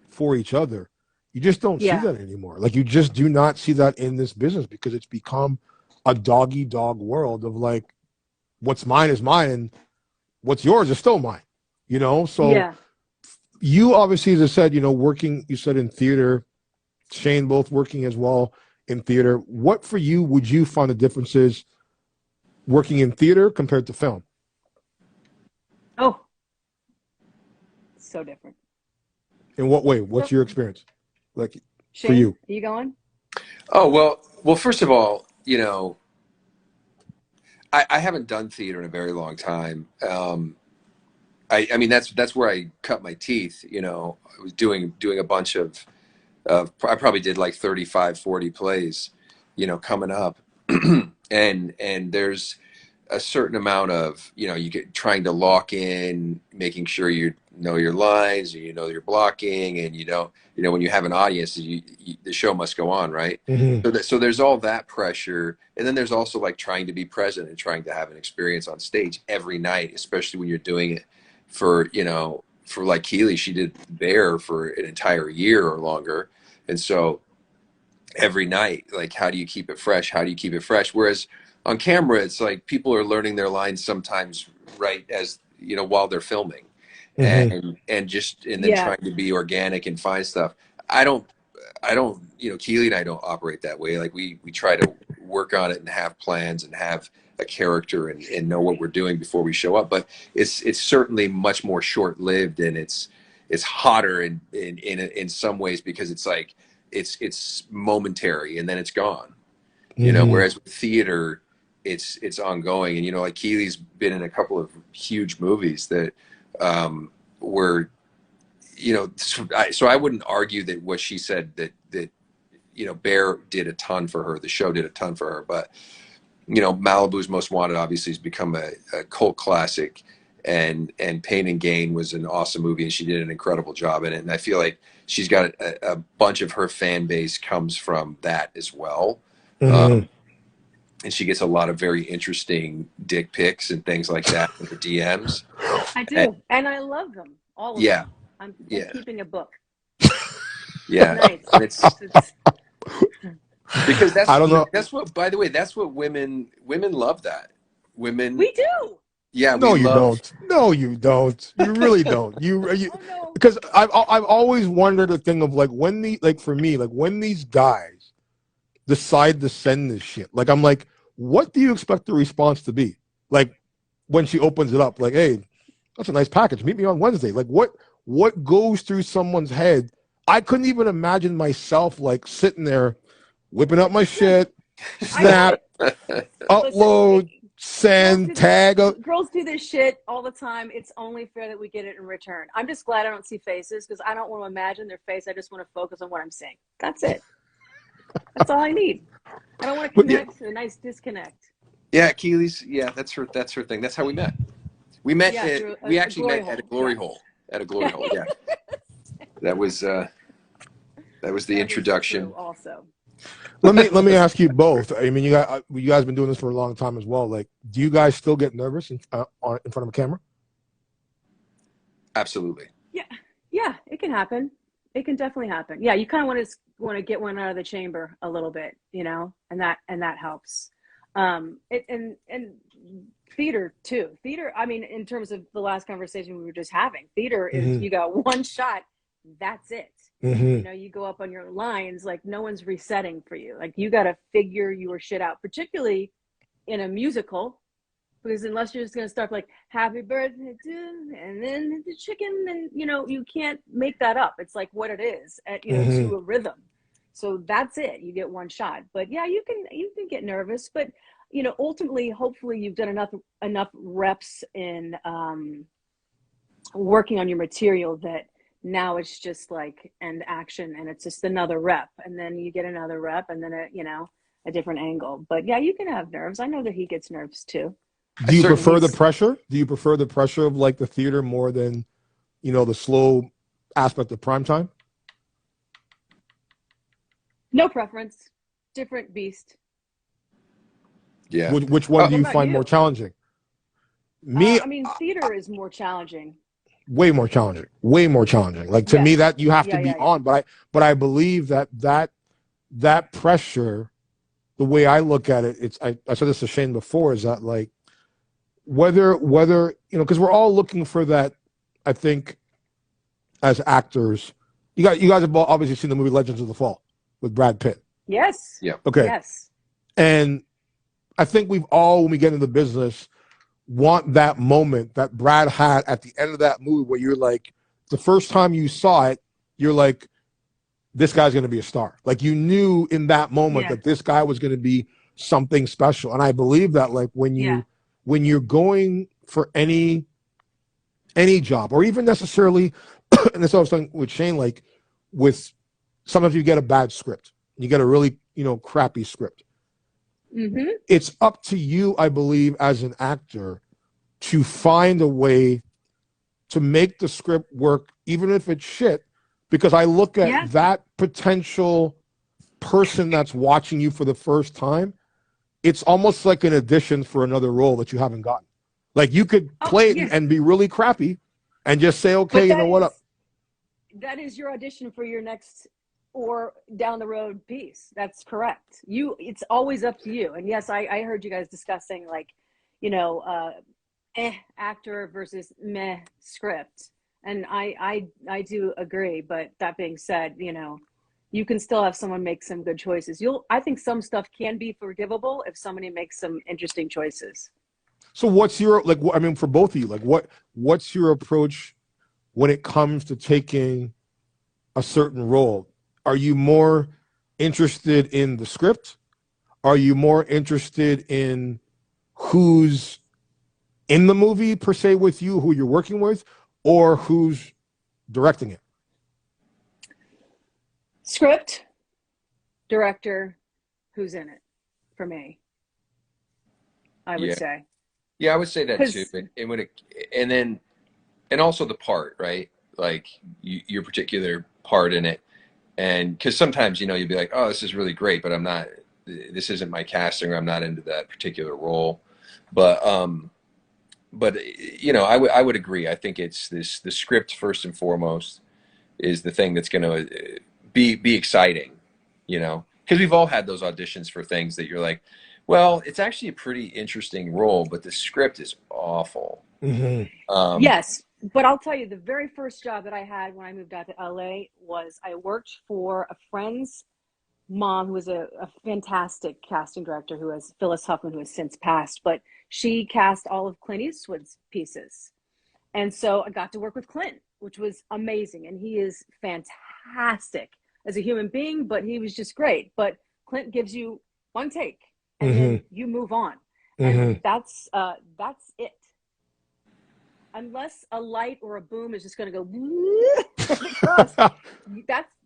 Speaker 1: for each other, you just don't see
Speaker 3: Yeah.
Speaker 1: that anymore. Like, you just do not see that in this business, because it's become a doggy dog world of like, what's mine is mine and what's yours is still mine, you know? So
Speaker 3: Yeah.
Speaker 1: you obviously, as I said, you know, working, you said in theater, Shane both working as well in theater. What for you would you find the differences working in theater compared to film?
Speaker 3: Oh, so different.
Speaker 1: In what way?
Speaker 3: So,
Speaker 1: What's your experience like for
Speaker 3: Shane,
Speaker 1: you?
Speaker 3: are you going?
Speaker 2: Oh, well, first of all, you know, I haven't done theater in a very long time. I mean, that's where I cut my teeth. You know, I was doing a bunch of I probably did like 35, 40 plays, you know, coming up. And there's a certain amount of, you know, you get trying to lock in, making sure you know your lines, and you know your blocking, and you know, when you have an audience, the show must go on, right?
Speaker 1: Mm-hmm.
Speaker 2: So there's all that pressure, and then there's also like trying to be present and trying to have an experience on stage every night, especially when you're doing it for, you know, for like Keely, she did Bear for an entire year or longer, and so every night, like, how do you keep it fresh? How do you keep it fresh? Whereas on camera, it's like people are learning their lines sometimes right as, you know, while they're filming,
Speaker 1: Mm-hmm.
Speaker 2: and then
Speaker 3: Yeah.
Speaker 2: trying to be organic and find stuff. I don't, you know, Keely and I don't operate that way. Like, we try to work on it and have plans and have a character and know what we're doing before we show up. But it's certainly much more short lived, and it's hotter in some ways, because it's like it's momentary and then it's gone. You know,
Speaker 1: Mm-hmm.
Speaker 2: whereas with theater, it's ongoing. And, you know, like, Keely's been in a couple of huge movies that were, you know, so I wouldn't argue that what she said, that you know, Bear did a ton for her, the show did a ton for her. But, you know, Malibu's Most Wanted obviously has become a cult classic, and Pain and Gain was an awesome movie, and she did an incredible job in it. And I feel like she's got a bunch of her fan base comes from that as well.
Speaker 1: Mm-hmm.
Speaker 2: Um, and she gets a lot of very interesting dick pics and things like that in her DMs.
Speaker 3: I
Speaker 2: And
Speaker 3: do. And I love them. All of
Speaker 2: yeah,
Speaker 3: them. I'm like
Speaker 2: yeah,
Speaker 3: keeping a book. It's
Speaker 2: yeah.
Speaker 3: nice.
Speaker 2: And it's because
Speaker 1: I don't know.
Speaker 2: that's what, by the way, that's what women love that. Women,
Speaker 3: We do.
Speaker 2: yeah, we
Speaker 1: No, you
Speaker 2: love.
Speaker 1: don't. No, you don't. You really don't. You
Speaker 3: Oh no.
Speaker 1: because I've always wondered the thing of like, when the, like, for me, like, when these guys decide to send this shit, like, I'm like, what do you expect the response to be? Like, when she opens it up, like, hey, that's a nice package. Meet me on Wednesday. Like, what goes through someone's head? I couldn't even imagine myself like sitting there whipping up my shit,
Speaker 3: I get
Speaker 1: snap,
Speaker 3: it. Listen,
Speaker 1: upload, send, tag.
Speaker 3: girls do this shit all the time. It's only fair that we get it in return. I'm just glad I don't see faces, because I don't want to imagine their face. I just want to focus on what I'm saying. That's it. That's all I need. I don't want to
Speaker 1: But yeah,
Speaker 3: connect. A nice disconnect.
Speaker 2: Yeah, Keely's. Yeah, that's her thing. That's how we met.
Speaker 3: Yeah, through
Speaker 2: We
Speaker 3: a
Speaker 2: actually
Speaker 3: glory
Speaker 2: met at a
Speaker 3: hole.
Speaker 2: glory
Speaker 3: Yes.
Speaker 2: hole. At a glory hole. Yeah, that was the
Speaker 3: That is
Speaker 2: introduction.
Speaker 3: true also.
Speaker 1: let me ask you both. I mean, you guys been doing this for a long time as well. Like, do you guys still get nervous in front of a camera?
Speaker 2: Absolutely.
Speaker 3: Yeah, it can happen. It can definitely happen. Yeah, you kind of want to get one out of the chamber a little bit, you know, and that helps. And theater too. Theater, I mean, in terms of the last conversation we were just having, theater is,
Speaker 1: Mm-hmm.
Speaker 3: you got one shot, that's it.
Speaker 1: Mm-hmm.
Speaker 3: You know, you go up on your lines, like, no one's resetting for you. Like, you got to figure your shit out, particularly in a musical, because unless you're just going to start like happy birthday to, and then the chicken, and, you know, you can't make that up. It's like what it is, you know,
Speaker 1: Mm-hmm.
Speaker 3: to a rhythm. So that's it. You get one shot. But yeah, you can get nervous, but, you know, ultimately, hopefully you've done enough reps in working on your material that now it's just like end action, and it's just another rep, and then you get another rep, and then you know, a different angle. But yeah, you can have nerves. I know that he gets nerves too.
Speaker 1: Do you
Speaker 2: certainly
Speaker 1: prefer the
Speaker 3: He's
Speaker 1: pressure? Do you prefer the pressure of like the theater more than, you know, the slow aspect of prime time?
Speaker 3: no preference, different beast.
Speaker 2: Yeah.
Speaker 1: Which one do
Speaker 3: What
Speaker 1: you
Speaker 3: about
Speaker 1: find
Speaker 3: you?
Speaker 1: more challenging? Me,
Speaker 3: I mean, theater is more challenging.
Speaker 1: way more challenging. Way more challenging. Like to me,
Speaker 3: Yes.
Speaker 1: that you have to
Speaker 3: Yeah,
Speaker 1: be
Speaker 3: yeah, yeah.
Speaker 1: on. But I believe that pressure, the way I look at it, I said this to Shane before, is that like whether because we're all looking for that. I think as actors, you guys have obviously seen the movie Legends of the Fall with Brad Pitt.
Speaker 3: Yes.
Speaker 2: Yeah.
Speaker 1: Okay,
Speaker 3: Yes.
Speaker 1: and I think we've all, when we get into business, want that moment that Brad had at the end of that movie where you're like, the first time you saw it, you're like, this guy's going to be a star. Like you knew in that moment
Speaker 3: Yeah.
Speaker 1: that this guy was going to be something special. And I believe that like when
Speaker 3: Yeah.
Speaker 1: you're going for any job, or even necessarily, and this I was talking with Shane, like with sometimes you get a bad script, you get a really crappy script.
Speaker 3: Mm-hmm.
Speaker 1: It's up to you, I believe, as an actor, to find a way to make the script work, even if it's shit, because I look at
Speaker 3: Yeah.
Speaker 1: that potential person that's watching you for the first time. It's almost like an audition for another role that you haven't gotten. Like you could
Speaker 3: Oh,
Speaker 1: play it
Speaker 3: yeah.
Speaker 1: and be really crappy and just say, okay,
Speaker 3: But
Speaker 1: you know what?
Speaker 3: that is your audition for your next or down the road piece. That's correct. It's always up to you. And yes, I heard you guys discussing like, actor versus meh script. And I do agree. But that being said, you can still have someone make some good choices. I think some stuff can be forgivable if somebody makes some interesting choices.
Speaker 1: So what's your, like, I mean, for both of you, like what's your approach when it comes to taking a certain role? Are you more interested in the script? Are you more interested in who's in the movie per se with you, who you're working with, or who's directing it?
Speaker 3: Script, director, who's in it for me, I would
Speaker 2: Yeah.
Speaker 3: say.
Speaker 2: Yeah, I would say that too.
Speaker 3: Because
Speaker 2: And also the part, right? Like your particular part in it. And because sometimes, you'll be like, oh, this is really great, but this isn't my casting, or I'm not into that particular role. But, I would agree. I think it's the script first and foremost is the thing that's going to be exciting, because we've all had those auditions for things that you're like, well, it's actually a pretty interesting role, but the script is awful.
Speaker 1: Mm-hmm.
Speaker 3: yes, but I'll tell you, the very first job that I had when I moved out to LA was I worked for a friend's mom who was a fantastic casting director, who was Phyllis Huffman, who has since passed, but she cast all of Clint Eastwood's pieces. And so I got to work with Clint, which was amazing. And he is fantastic as a human being, but he was just great. But Clint gives you one take and then you move on. And that's it. Unless a light or a boom is just going to go across,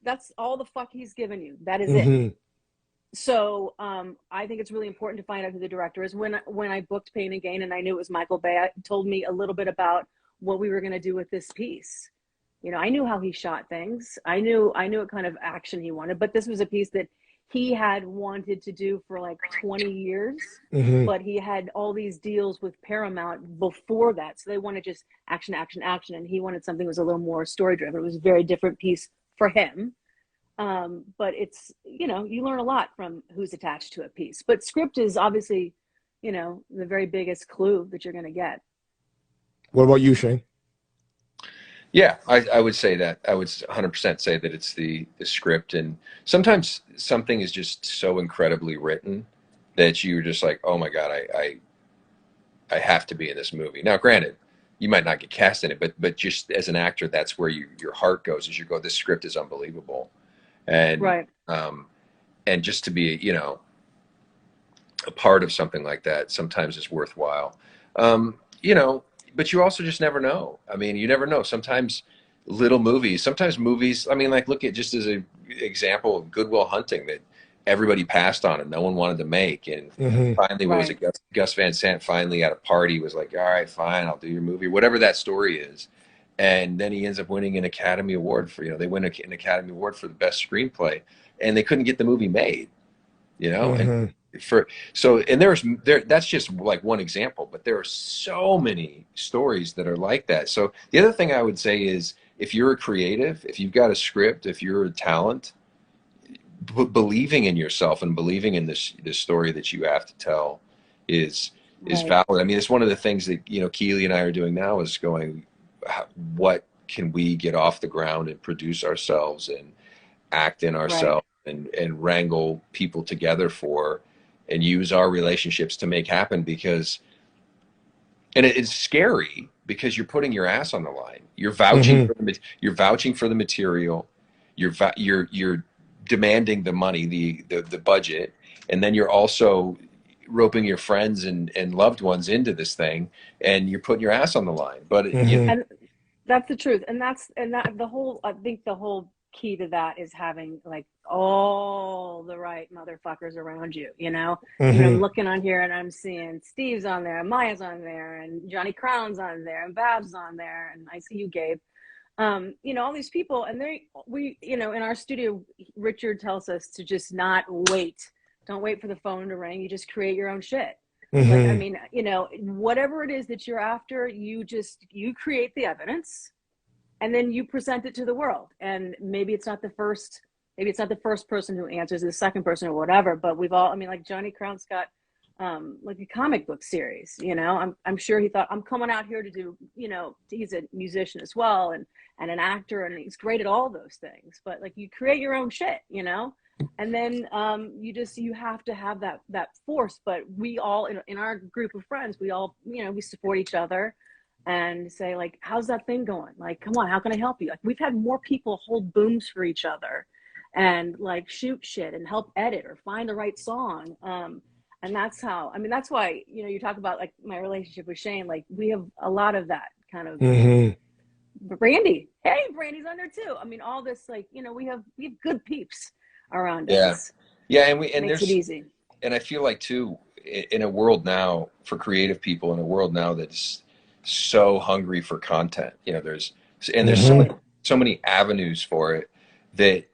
Speaker 3: that's all the fuck he's given you. That is it. So I think it's really important to find out who the director is. When I booked Pain and Gain and I knew it was Michael Bay, told me a little bit about what we were going to do with this piece. I knew how he shot things. I knew what kind of action he wanted, but this was a piece that he had wanted to do for like 20 years, but he had all these deals with Paramount before that. So they wanted just action, action, action. And he wanted something that was a little more story driven. It was a very different piece for him. But it's, you learn a lot from who's attached to a piece. But script is obviously, the very biggest clue that you're going to get.
Speaker 1: What about you, Shane?
Speaker 2: Yeah, I would say that. I would 100% say that it's the script. And sometimes something is just so incredibly written that you're just like, oh my God, I have to be in this movie. Now, granted, you might not get cast in it, but just as an actor, that's where your heart goes, as you go, this script is unbelievable. And,
Speaker 3: right.
Speaker 2: And just to be, a part of something like that sometimes is worthwhile. But you also just never know. I mean, you never know. Sometimes movies, I mean, like look at, just as an example of Good Will Hunting, that everybody passed on and no one wanted to make. And finally, what was it? Gus Van Sant finally at a party was like, all right, fine, I'll do your movie, whatever that story is. And then he ends up winning an Academy Award for, they win an Academy Award for the best screenplay, and they couldn't get the movie made, and And that's just like one example, but there are so many stories that are like that. So the other thing I would say is, if you're a creative, if you've got a script, if you're a talent, believing in yourself and believing in this story that you have to tell is
Speaker 3: Right.
Speaker 2: valid. I mean, it's one of the things that, Keely and I are doing now, is going, what can we get off the ground and produce ourselves and act in
Speaker 3: Right.
Speaker 2: ourselves and wrangle people together for, and use our relationships to make happen. Because, and it's scary, because you're putting your ass on the line. You're vouching
Speaker 1: Mm-hmm.
Speaker 2: for you're vouching for the material. You're demanding the money, the budget, and then you're also roping your friends and loved ones into this thing, and you're putting your ass on the line. But
Speaker 1: Mm-hmm.
Speaker 3: And that's the truth. And I think the whole key to that is having like all the right motherfuckers around you, you know? I mean, I'm
Speaker 1: Mm-hmm.
Speaker 3: looking on here and I'm seeing Steve's on there, and Maya's on there, and Johnny Crown's on there, and Bab's on there, and I see you, Gabe. All these people, and in our studio, Richard tells us to just not wait. Don't wait for the phone to ring. You just create your own shit. Like, I
Speaker 1: Mm-hmm.
Speaker 3: mean, whatever it is that you're after, you create the evidence, and then you present it to the world. And maybe it's not the first person who answers, the second person or whatever, but we've all, I mean, like Johnny Crown's got like a comic book series, I'm sure he thought, I'm coming out here to do, he's a musician as well, and an actor, and he's great at all those things. But like, you create your own shit, and then you have to have that force. But we all, in our group of friends, we all, we support each other and say, like, how's that thing going? Like, come on, how can I help you? Like, we've had more people hold booms for each other and like shoot shit and help edit or find the right song. And that's how, I mean, that's why, you talk about like my relationship with Shane, like we have a lot of that kind of,
Speaker 1: Mm-hmm.
Speaker 3: Brandy. Hey, Brandy's on there too. I mean, all this, like, we have good peeps around
Speaker 2: yeah,
Speaker 3: us.
Speaker 2: yeah,
Speaker 3: Makes it easy.
Speaker 2: and I feel like too, in a world now, for creative people, in a world now that's so hungry for content, there's
Speaker 1: Mm-hmm.
Speaker 2: so many avenues for it, that,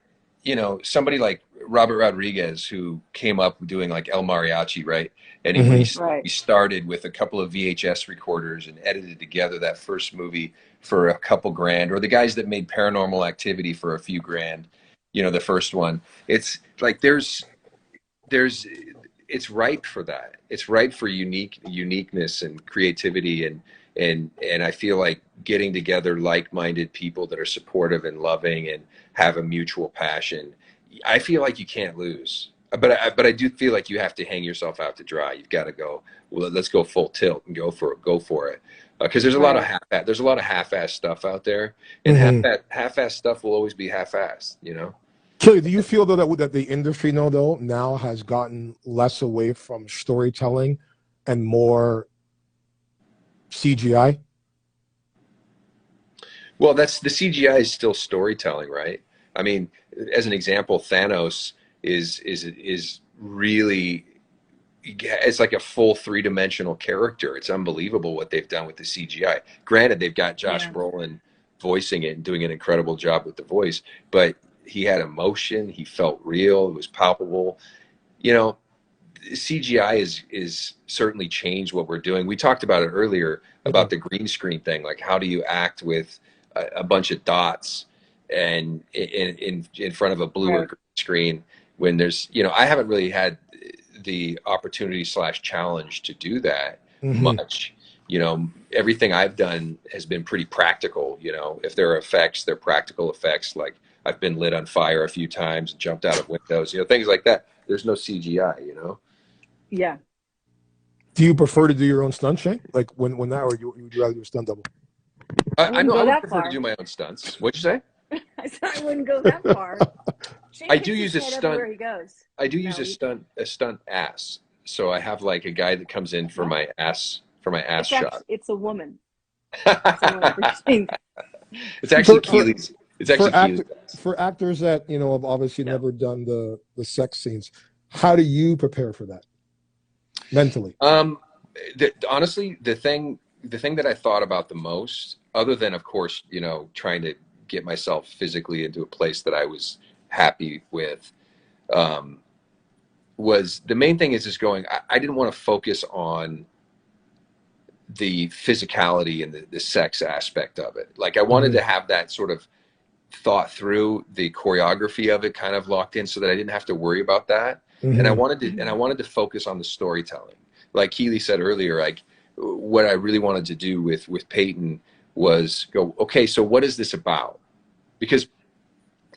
Speaker 2: somebody like Robert Rodriguez, who came up doing like El Mariachi, right? And when
Speaker 1: Mm-hmm.
Speaker 3: Right.
Speaker 2: he started with a couple of VHS recorders and edited together that first movie for a couple grand, or the guys that made Paranormal Activity for a few grand, the first one. It's like there's it's ripe for that. It's ripe for uniqueness and creativity, and I feel like getting together like-minded people that are supportive and loving and have a mutual passion. I feel like you can't lose. But I do feel like you have to hang yourself out to dry. You've got to go, well, let's go full tilt and go for it. Because there's a lot of
Speaker 3: Right.
Speaker 2: half-ass stuff out there, and
Speaker 1: Mm-hmm.
Speaker 2: half-ass stuff will always be half-assed.
Speaker 1: Kelly, do you feel though that the industry though now has gotten less away from storytelling and more CGI?
Speaker 2: Well, that's the CGI is still storytelling, right? I mean, as an example, Thanos is really, it's like a full three-dimensional character. It's unbelievable what they've done with the CGI. Granted, they've got Josh
Speaker 3: Yeah.
Speaker 2: Brolin voicing it and doing an incredible job with the voice, but he had emotion, he felt real, it was palpable. You know, CGI is certainly changed what we're doing. We talked about it earlier
Speaker 1: Mhm.
Speaker 2: about the green screen thing. Like, how do you act with a bunch of dots and in front of a blue or
Speaker 3: Right.
Speaker 2: green screen, when there's, I haven't really had the opportunity slash challenge to do that
Speaker 1: Mhm.
Speaker 2: much. Everything I've done has been pretty practical. If there are effects, they're practical effects. Like, I've been lit on fire a few times, jumped out of windows, things like that. There's no CGI.
Speaker 3: Yeah.
Speaker 1: Do you prefer to do your own stunt, Shane? Like when that, or would you rather do a stunt double?
Speaker 3: I
Speaker 2: I
Speaker 3: wouldn't
Speaker 2: know I
Speaker 3: go
Speaker 2: would
Speaker 3: that
Speaker 2: prefer to do
Speaker 3: far.
Speaker 2: my own stunts. What'd you say?
Speaker 3: I said I wouldn't go that far. Shane
Speaker 2: I do
Speaker 3: hits his
Speaker 2: use a
Speaker 3: head
Speaker 2: stunt.
Speaker 3: everywhere he goes.
Speaker 2: I do use
Speaker 3: No,
Speaker 2: a stunt ass. So I have like a guy that comes in for
Speaker 3: what?
Speaker 2: my ass shot.
Speaker 3: It's a woman. Someone for Shane.
Speaker 2: It's actually
Speaker 1: for for
Speaker 2: Keely's. It's
Speaker 1: for
Speaker 2: actually Keely's
Speaker 1: act
Speaker 2: ass.
Speaker 1: for actors that have obviously
Speaker 2: Yeah.
Speaker 1: never done the sex scenes, how do you prepare for that mentally?
Speaker 2: Honestly, the thing that I thought about the most, other than of course, trying to get myself physically into a place that I was happy with, um, was the main thing is just going, I didn't want to focus on the physicality and the sex aspect of it. Like I wanted to have that sort of thought through, the choreography of it kind of locked in so that I didn't have to worry about that. And I wanted to focus on the storytelling. Like Kelli said earlier, like what I really wanted to do with Peyton was go, okay, so what is this about? Because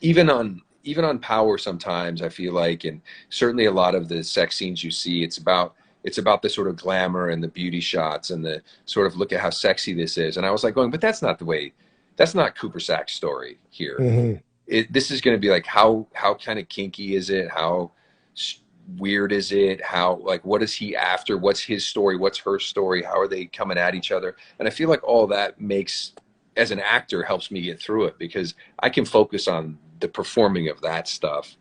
Speaker 2: even on Power sometimes I feel like, and certainly a lot of the sex scenes you see, it's about the sort of glamour and the beauty shots and the sort of look at how sexy this is. And I was like going, but that's not Cooper Sack's story here. This is going to be like, how kind of kinky is it? How weird is it? How, like, what is he after? What's his story? What's her story? How are they coming at each other? And I feel like all that makes, as an actor, helps me get through it because I can focus on the performing of that stuff.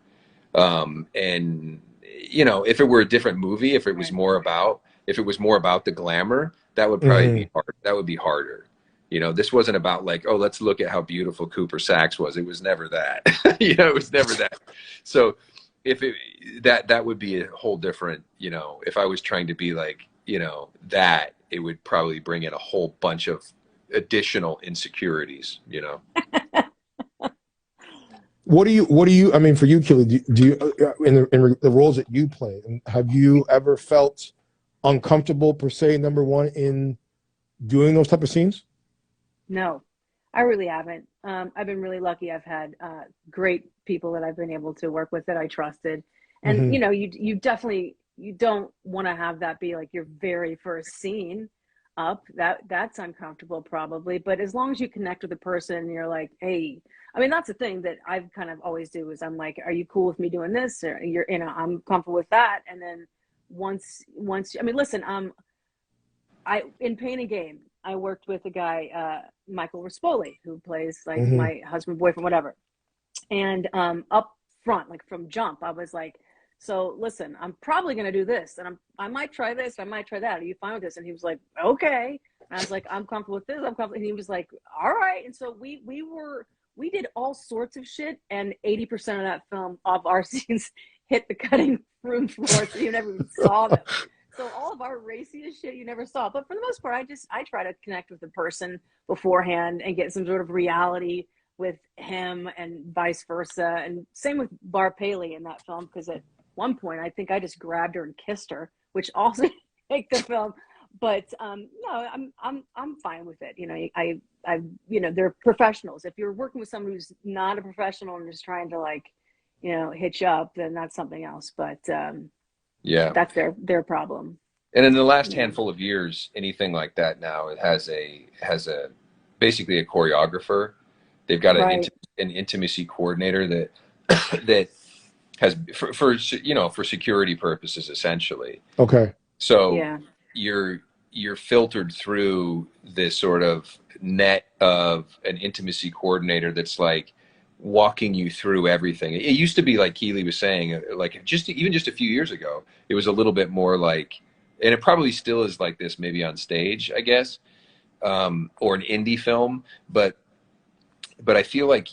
Speaker 2: And you know, if it were a different movie, if it was more about the glamour, that would probably be hard. That would be harder. You know, this wasn't about like, oh, let's look at how beautiful Cooper Sax was. It was never that. You know, it was never that. So if that would be a whole different, you know, if I was trying to be like, you know, that, it would probably bring in a whole bunch of additional insecurities, you know.
Speaker 1: What do you, I mean, for you, Kelli, do you in the roles that you play, have you ever felt uncomfortable per se, number one, in doing those type of scenes?
Speaker 3: No, I really haven't. I've been really lucky. I've had great people that I've been able to work with that I trusted. And, you know, you definitely, you don't want to have that be like your very first scene up. That's uncomfortable probably. But as long as you connect with the person and you're like, hey, I mean, that's the thing that I've kind of always do is I'm like, are you cool with me doing this? Or you're, you know, I'm comfortable with that. And then once, I mean, listen, in Pain and Game, I worked with a guy, Michael Rispoli, who plays like my husband, boyfriend, whatever. And up front, like from jump, I was like, so listen, I'm probably going to do this. And I might try this. I might try that. Are you fine with this? And he was like, okay. And I was like, I'm comfortable with this. I'm comfortable. And he was like, all right. And so we did all sorts of shit. And 80% of that film of our scenes hit the cutting room floor. So you never even saw them. So all of our raciest shit you never saw. But for the most part, I try to connect with the person beforehand and get some sort of reality with him and vice versa. And same with Bar Paley in that film, because at one point I think I just grabbed her and kissed her, which also make the film. But no, I'm fine with it. You know, I you know, they're professionals. If you're working with someone who's not a professional and just trying to like, you know, hitch up, then that's something else. But yeah, that's their problem.
Speaker 2: And in the last handful of years, anything like that now, it has a basically a choreographer. They've got an intimacy coordinator that has for you know, for security purposes essentially.
Speaker 1: Okay.
Speaker 2: So you're filtered through this sort of net of an intimacy coordinator that's like walking you through everything. It used to be like Kelli was saying, like even just a few years ago, it was a little bit more like, and it probably still is like this maybe on stage, I guess, or an indie film, but I feel like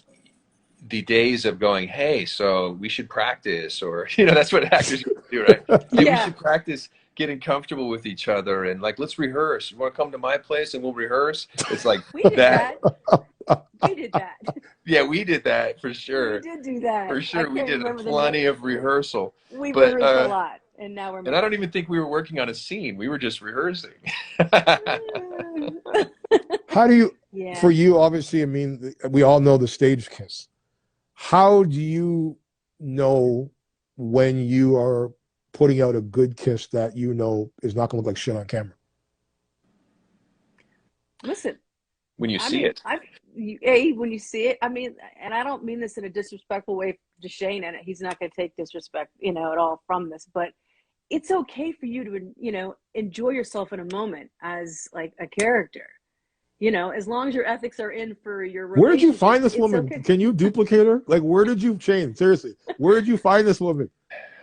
Speaker 2: the days of going, hey, so we should practice, or, you know, that's what actors do, right? Hey, we should practice getting comfortable with each other and like, let's rehearse. You want to come to my place and we'll rehearse? It's like
Speaker 3: we did that. We did that.
Speaker 2: Yeah, we did that for sure.
Speaker 3: We did do that.
Speaker 2: For sure. We did plenty of rehearsal.
Speaker 3: We rehearsed a lot. And now we're
Speaker 2: and I don't even think we were working on a scene. We were just rehearsing.
Speaker 1: How do you, for you, obviously, I mean, we all know the stage kiss. How do you know when you are putting out a good kiss that you know is not going to look like shit on camera?
Speaker 3: Listen.
Speaker 2: When you see it.
Speaker 3: When you see it, I mean, and I don't mean this in a disrespectful way to Shane, and he's not going to take disrespect, you know, at all from this, but it's okay for you to, you know, enjoy yourself in a moment as like a character, you know, as long as your ethics are in for your relationship.
Speaker 1: Where did you find this woman?
Speaker 3: Okay.
Speaker 1: Can you duplicate her? Like, where did you change? Seriously, where did you find this woman?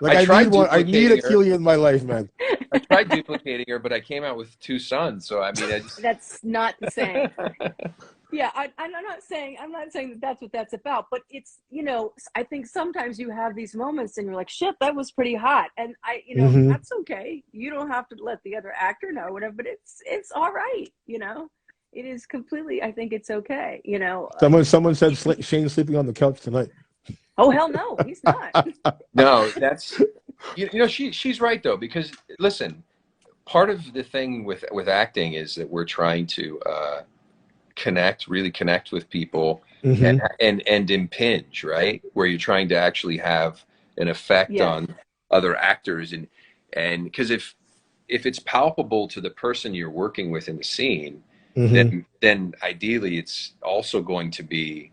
Speaker 1: Like, I need a Kelli in my life, man.
Speaker 2: I tried duplicating her, but I came out with 2 sons. So I mean,
Speaker 3: that's not the same. Yeah, I'm not saying that that's what that's about, but it's, I think sometimes you have these moments and you're like, shit, that was pretty hot, and
Speaker 1: Hmm.
Speaker 3: that's okay. You don't have to let the other actor know whatever, but it's all right. It is completely. I think it's okay.
Speaker 1: Someone said Shane's sleeping on the couch tonight.
Speaker 3: Oh hell no, he's not.
Speaker 2: No, that's she's right though, because listen, part of the thing with acting is that we're trying to really connect with people
Speaker 1: Hmm.
Speaker 2: and impinge, right? Where you're trying to actually have an effect
Speaker 3: Yes.
Speaker 2: on other actors, and because if it's palpable to the person you're working with in the scene,
Speaker 1: Hmm.
Speaker 2: then ideally it's also going to be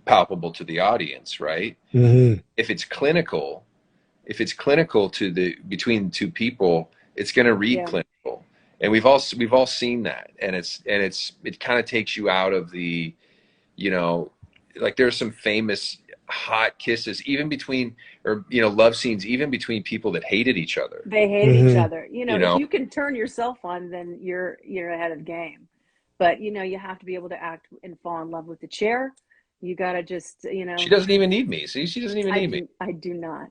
Speaker 2: palpable to the audience, right?
Speaker 1: Hmm.
Speaker 2: If it's clinical, to the between two people, it's going to read
Speaker 3: Yeah.
Speaker 2: clinical, and we've all seen that, and it kind of takes you out of the, you know, like there's some famous hot kisses even between, or love scenes even between people that hated each other.
Speaker 3: They hated each
Speaker 1: Hmm.
Speaker 3: other.
Speaker 2: You
Speaker 3: If
Speaker 2: know,
Speaker 3: you can turn yourself on, then you're ahead of the game. But you have to be able to act and fall in love with the chair. You got to just,
Speaker 2: she doesn't even need me. See, she doesn't even need me.
Speaker 3: I do not.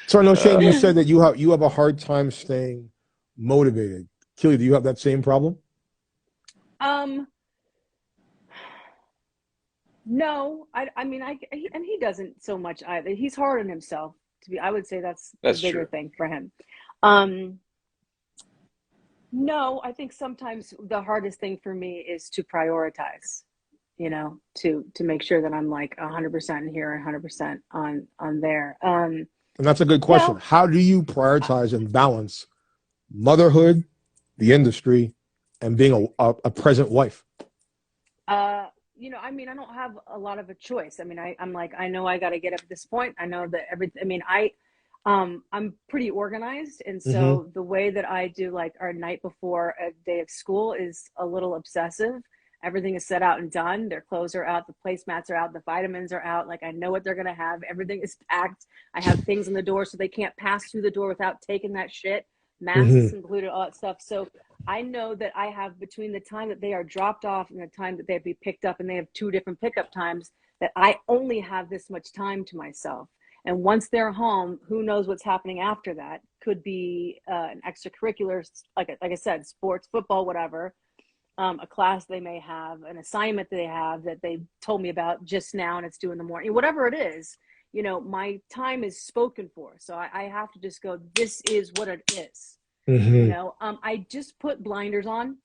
Speaker 1: So I know, Shane, you said that you have a hard time staying motivated. Kelly, do you have that same problem?
Speaker 3: Um, no, I mean, and he doesn't so much either. He's hard on himself I would say that's the
Speaker 2: That's
Speaker 3: bigger
Speaker 2: true.
Speaker 3: thing for him. Um, no, I think sometimes the hardest thing for me is to prioritize, to make sure that I'm like 100% here, 100% on there.
Speaker 1: And that's a good question.
Speaker 3: No,
Speaker 1: How do you prioritize and balance motherhood, the industry, and being a present wife?
Speaker 3: I mean, I don't have a lot of a choice. I mean, I'm like, I know I got to get up at this point. I know that everything, I mean, I'm pretty organized. And
Speaker 1: Hmm.
Speaker 3: so the way that I do like our night before a day of school is a little obsessive. Everything is set out and done. Their clothes are out, the placemats are out, the vitamins are out. Like I know what they're going to have. Everything is packed. I have things in the door so they can't pass through the door without taking that shit.
Speaker 1: Hmm.
Speaker 3: Masks included, all that stuff. So I know that I have between the time that they are dropped off and the time that they'd be picked up, and they have two different pickup times, that I only have this much time to myself. And once they're home, who knows what's happening after that? Could be an extracurricular, like I said, sports, football, whatever, a class they may have, an assignment they have that they told me about just now and it's due in the morning, whatever it is. My time is spoken for. So I have to just go, this is what it is.
Speaker 1: Hmm.
Speaker 3: I just put blinders on.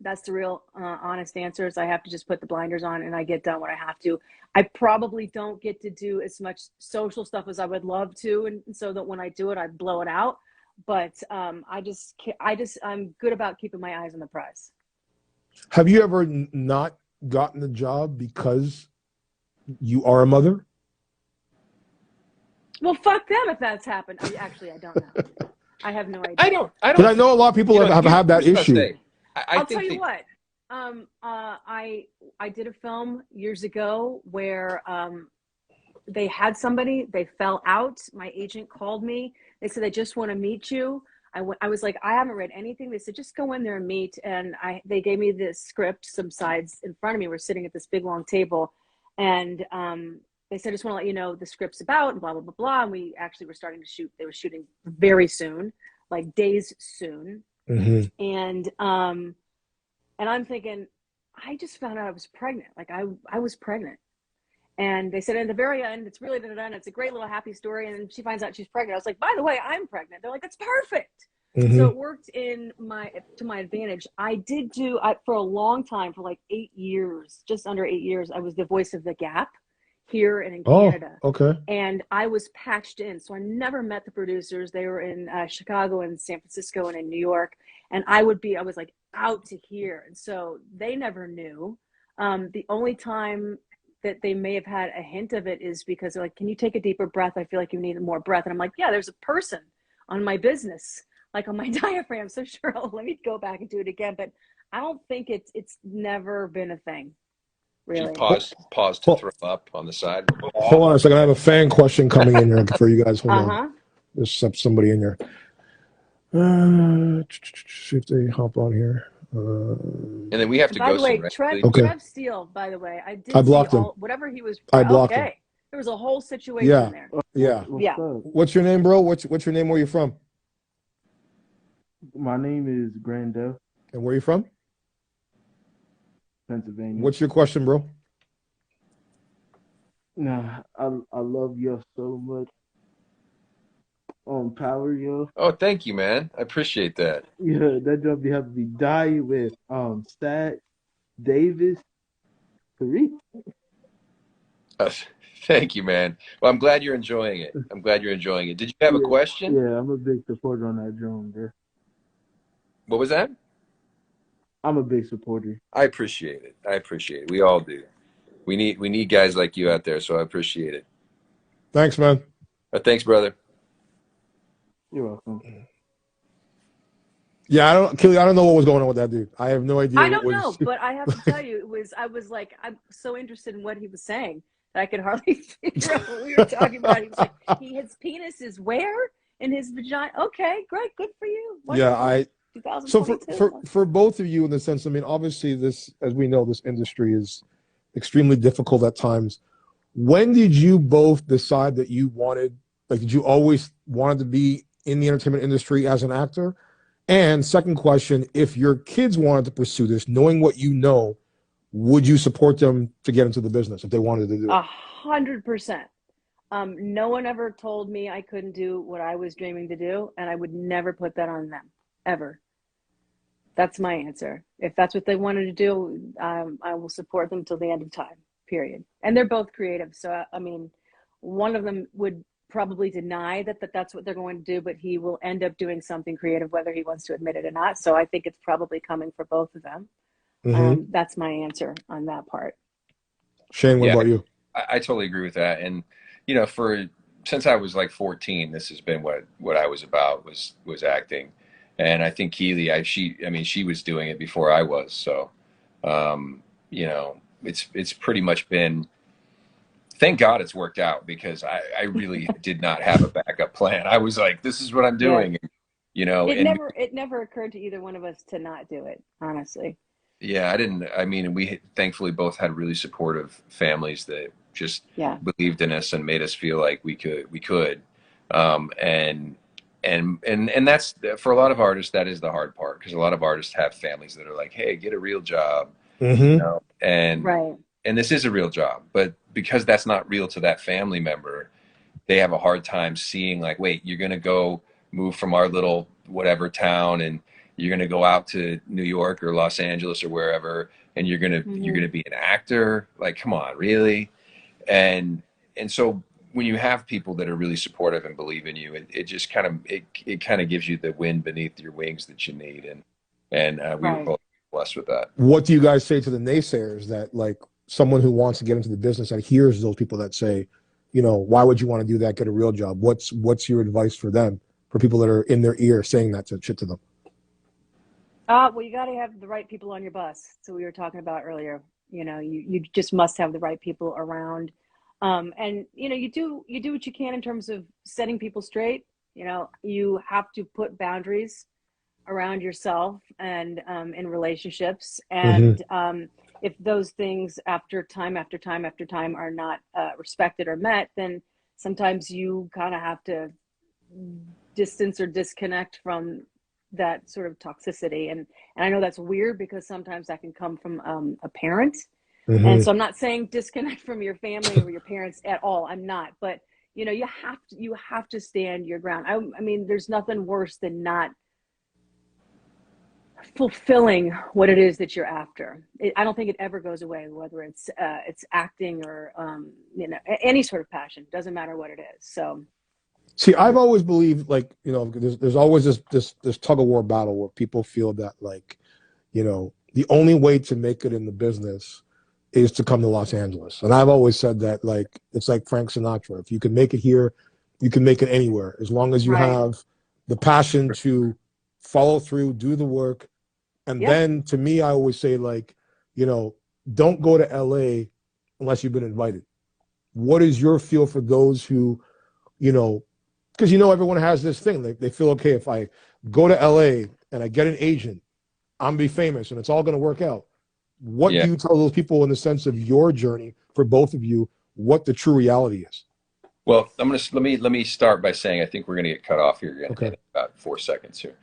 Speaker 3: That's the real honest answer, is I have to just put the blinders on and I get done what I have to. I probably don't get to do as much social stuff as I would love to, and so that when I do it, I blow it out. But I'm good about keeping my eyes on the prize.
Speaker 1: Have you ever not gotten the job because you are a mother?
Speaker 3: Well, fuck them if that's happened. Actually, I don't know. I have no
Speaker 2: I
Speaker 3: idea.
Speaker 2: don't.
Speaker 1: Because I know a lot of people have had that
Speaker 2: Here's what I'll
Speaker 1: issue.
Speaker 2: say. I
Speaker 3: I'll tell
Speaker 2: think
Speaker 3: you
Speaker 2: that,
Speaker 3: what. I did a film years ago where they had somebody, they fell out. My agent called me. They said, they just want to meet you. I was like, I haven't read anything. They said, just go in there and meet. And they gave me this script, some sides in front of me. We're sitting at this big long table. And they said, I just want to let you know the script's about, and blah, blah, blah, blah. And we actually were starting to shoot. They were shooting very soon, like days soon.
Speaker 1: Hmm.
Speaker 3: And I'm thinking, I just found out I was pregnant. Like I was pregnant. And they said at the very end, it's really done. It's a great little happy story. And then she finds out she's pregnant. I was like, by the way, I'm pregnant. They're like, that's perfect. So
Speaker 1: Hmm.
Speaker 3: it worked to my advantage. I did for a long time, for like 8 years, just under 8 years, I was the voice of the Gap here and in
Speaker 1: Oh,
Speaker 3: Canada.
Speaker 1: okay.
Speaker 3: And I was patched in. So I never met the producers. They were in Chicago and San Francisco and in New York. And I was like out to here. And so they never knew. The only time that they may have had a hint of it is because they're like, can you take a deeper breath? I feel like you need more breath. And I'm like, yeah, there's a person on my business, like on my diaphragm. So sure, let me go back and do it again. But I don't think it's never been a thing,
Speaker 2: she
Speaker 3: really.
Speaker 2: paused to
Speaker 1: Hold,
Speaker 2: throw up on the side.
Speaker 1: hold on a second. I have a fan question coming in here for you guys. Hold on.
Speaker 3: Uh-huh.
Speaker 1: There's somebody in here. See if they hop on here.
Speaker 2: And then we have to
Speaker 3: By
Speaker 2: go
Speaker 3: the way,
Speaker 2: soon, right?
Speaker 3: Trev Steele, by the way, I did
Speaker 1: I
Speaker 3: see
Speaker 1: blocked him.
Speaker 3: whatever he was.
Speaker 1: I blocked him.
Speaker 3: Okay. There was a whole situation
Speaker 1: Yeah.
Speaker 3: there.
Speaker 1: Yeah.
Speaker 3: Yeah.
Speaker 1: What's your name, bro? What's your name? Where you from?
Speaker 4: My name is Grandel,
Speaker 1: And where you from?
Speaker 4: Pennsylvania.
Speaker 1: What's your question, bro?
Speaker 4: Nah, I love y'all so much. On Power, yo.
Speaker 2: Oh, thank you, man. I appreciate that.
Speaker 4: Yeah, that job you have to be dying with Stat, Davis, Tariq.
Speaker 2: Thank you, man. Well, I'm glad you're enjoying it. Did you have a question?
Speaker 4: Yeah, I'm a big supporter on that drum, bro.
Speaker 2: What was that?
Speaker 4: I'm a big supporter.
Speaker 2: I appreciate it. We all do. We need guys like you out there, so I appreciate it.
Speaker 1: Thanks, man.
Speaker 2: Thanks, brother.
Speaker 4: You're welcome.
Speaker 1: Yeah, Kelli, I don't know what was going on with that dude. I have no idea.
Speaker 3: I don't know, but I have to tell you, I was like, I'm so interested in what he was saying that I could hardly figure out what we were talking about. He was like, his penis is where? In his vagina. Okay, great, good for you. Wonderful.
Speaker 1: Yeah,
Speaker 3: 2022.
Speaker 1: So for both of you, in the sense, I mean, obviously this, as we know, this industry is extremely difficult at times. When did you both decide that you wanted, like, did you always wanted to be in the entertainment industry as an actor? And second question, if your kids wanted to pursue this, knowing what you know, would you support them to get into the business if they wanted to do it?
Speaker 3: 100%. No one ever told me I couldn't do what I was dreaming to do, and I would never put that on them, ever. That's my answer. If that's what they wanted to do, I will support them till the end of time, period. And they're both creative. So, I mean, one of them would probably deny that that's what they're going to do, but he will end up doing something creative, whether he wants to admit it or not. So I think it's probably coming for both of them.
Speaker 1: Mm-hmm.
Speaker 3: That's my answer on that part.
Speaker 1: Shane, what about you?
Speaker 2: I totally agree with that. And, you know, since I was like 14, this has been what I was about, was acting. And I think Kelli, she was doing it before I was. So, you know, it's pretty much been, thank God it's worked out, because I really did not have a backup plan. I was like, this is what I'm doing. Yeah. You know,
Speaker 3: it never occurred to either one of us to not do it, honestly.
Speaker 2: Yeah, we thankfully both had really supportive families that just believed in us and made us feel like we could. And that's, for a lot of artists, that is the hard part, because a lot of artists have families that are like, hey, get a real job.
Speaker 1: Mm-hmm.
Speaker 2: You know? And
Speaker 3: right.
Speaker 2: And this is a real job, but because that's not real to that family member, they have a hard time seeing, like, wait, you're going to go move from our little whatever town, and you're going to go out to New York or Los Angeles or wherever, and you're going to be an actor. Like, come on, really? And so when you have people that are really supportive and believe in you, it just kind of gives you the wind beneath your wings that you need. And we were both blessed with that.
Speaker 1: What do you guys say to the naysayers that, like, someone who wants to get into the business and hears those people that say, you know, why would you want to do that? Get a real job. What's your advice for them, for people that are in their ear saying that shit to them?
Speaker 3: Well, you got to have the right people on your bus. So we were talking about earlier, you know, you just must have the right people around. And, you know, you do what you can in terms of setting people straight. You know, you have to put boundaries around yourself and in relationships. And if those things after time are not respected or met, then sometimes you kind of have to distance or disconnect from that sort of toxicity. And I know that's weird, because sometimes that can come from a parent. And so I'm not saying disconnect from your family or your parents at all. I'm not. But, you know, you have to stand your ground. I mean, there's nothing worse than not fulfilling what it is that you're after. I don't think it ever goes away, whether it's acting or you know, any sort of passion. Doesn't matter what it is. So,
Speaker 1: see, I've always believed, like, you know, there's always this tug of war battle where people feel that, like, you know, the only way to make it in the business is to come to Los Angeles. And I've always said that, like, it's like Frank Sinatra. If you can make it here, you can make it anywhere, as long as you have the passion to follow through, do the work. And then, to me, I always say, like, you know, don't go to LA unless you've been invited. What is your feel for those who, you know, because, you know, everyone has this thing. They feel, okay, if I go to LA and I get an agent, I'm gonna be famous and it's all gonna work out. What
Speaker 5: Yeah.
Speaker 1: do you tell those people in the sense of your journey for both of you, what the true reality is?
Speaker 5: Well, let me start by saying I think we're gonna get cut off here in
Speaker 1: Okay.
Speaker 5: about 4 seconds here.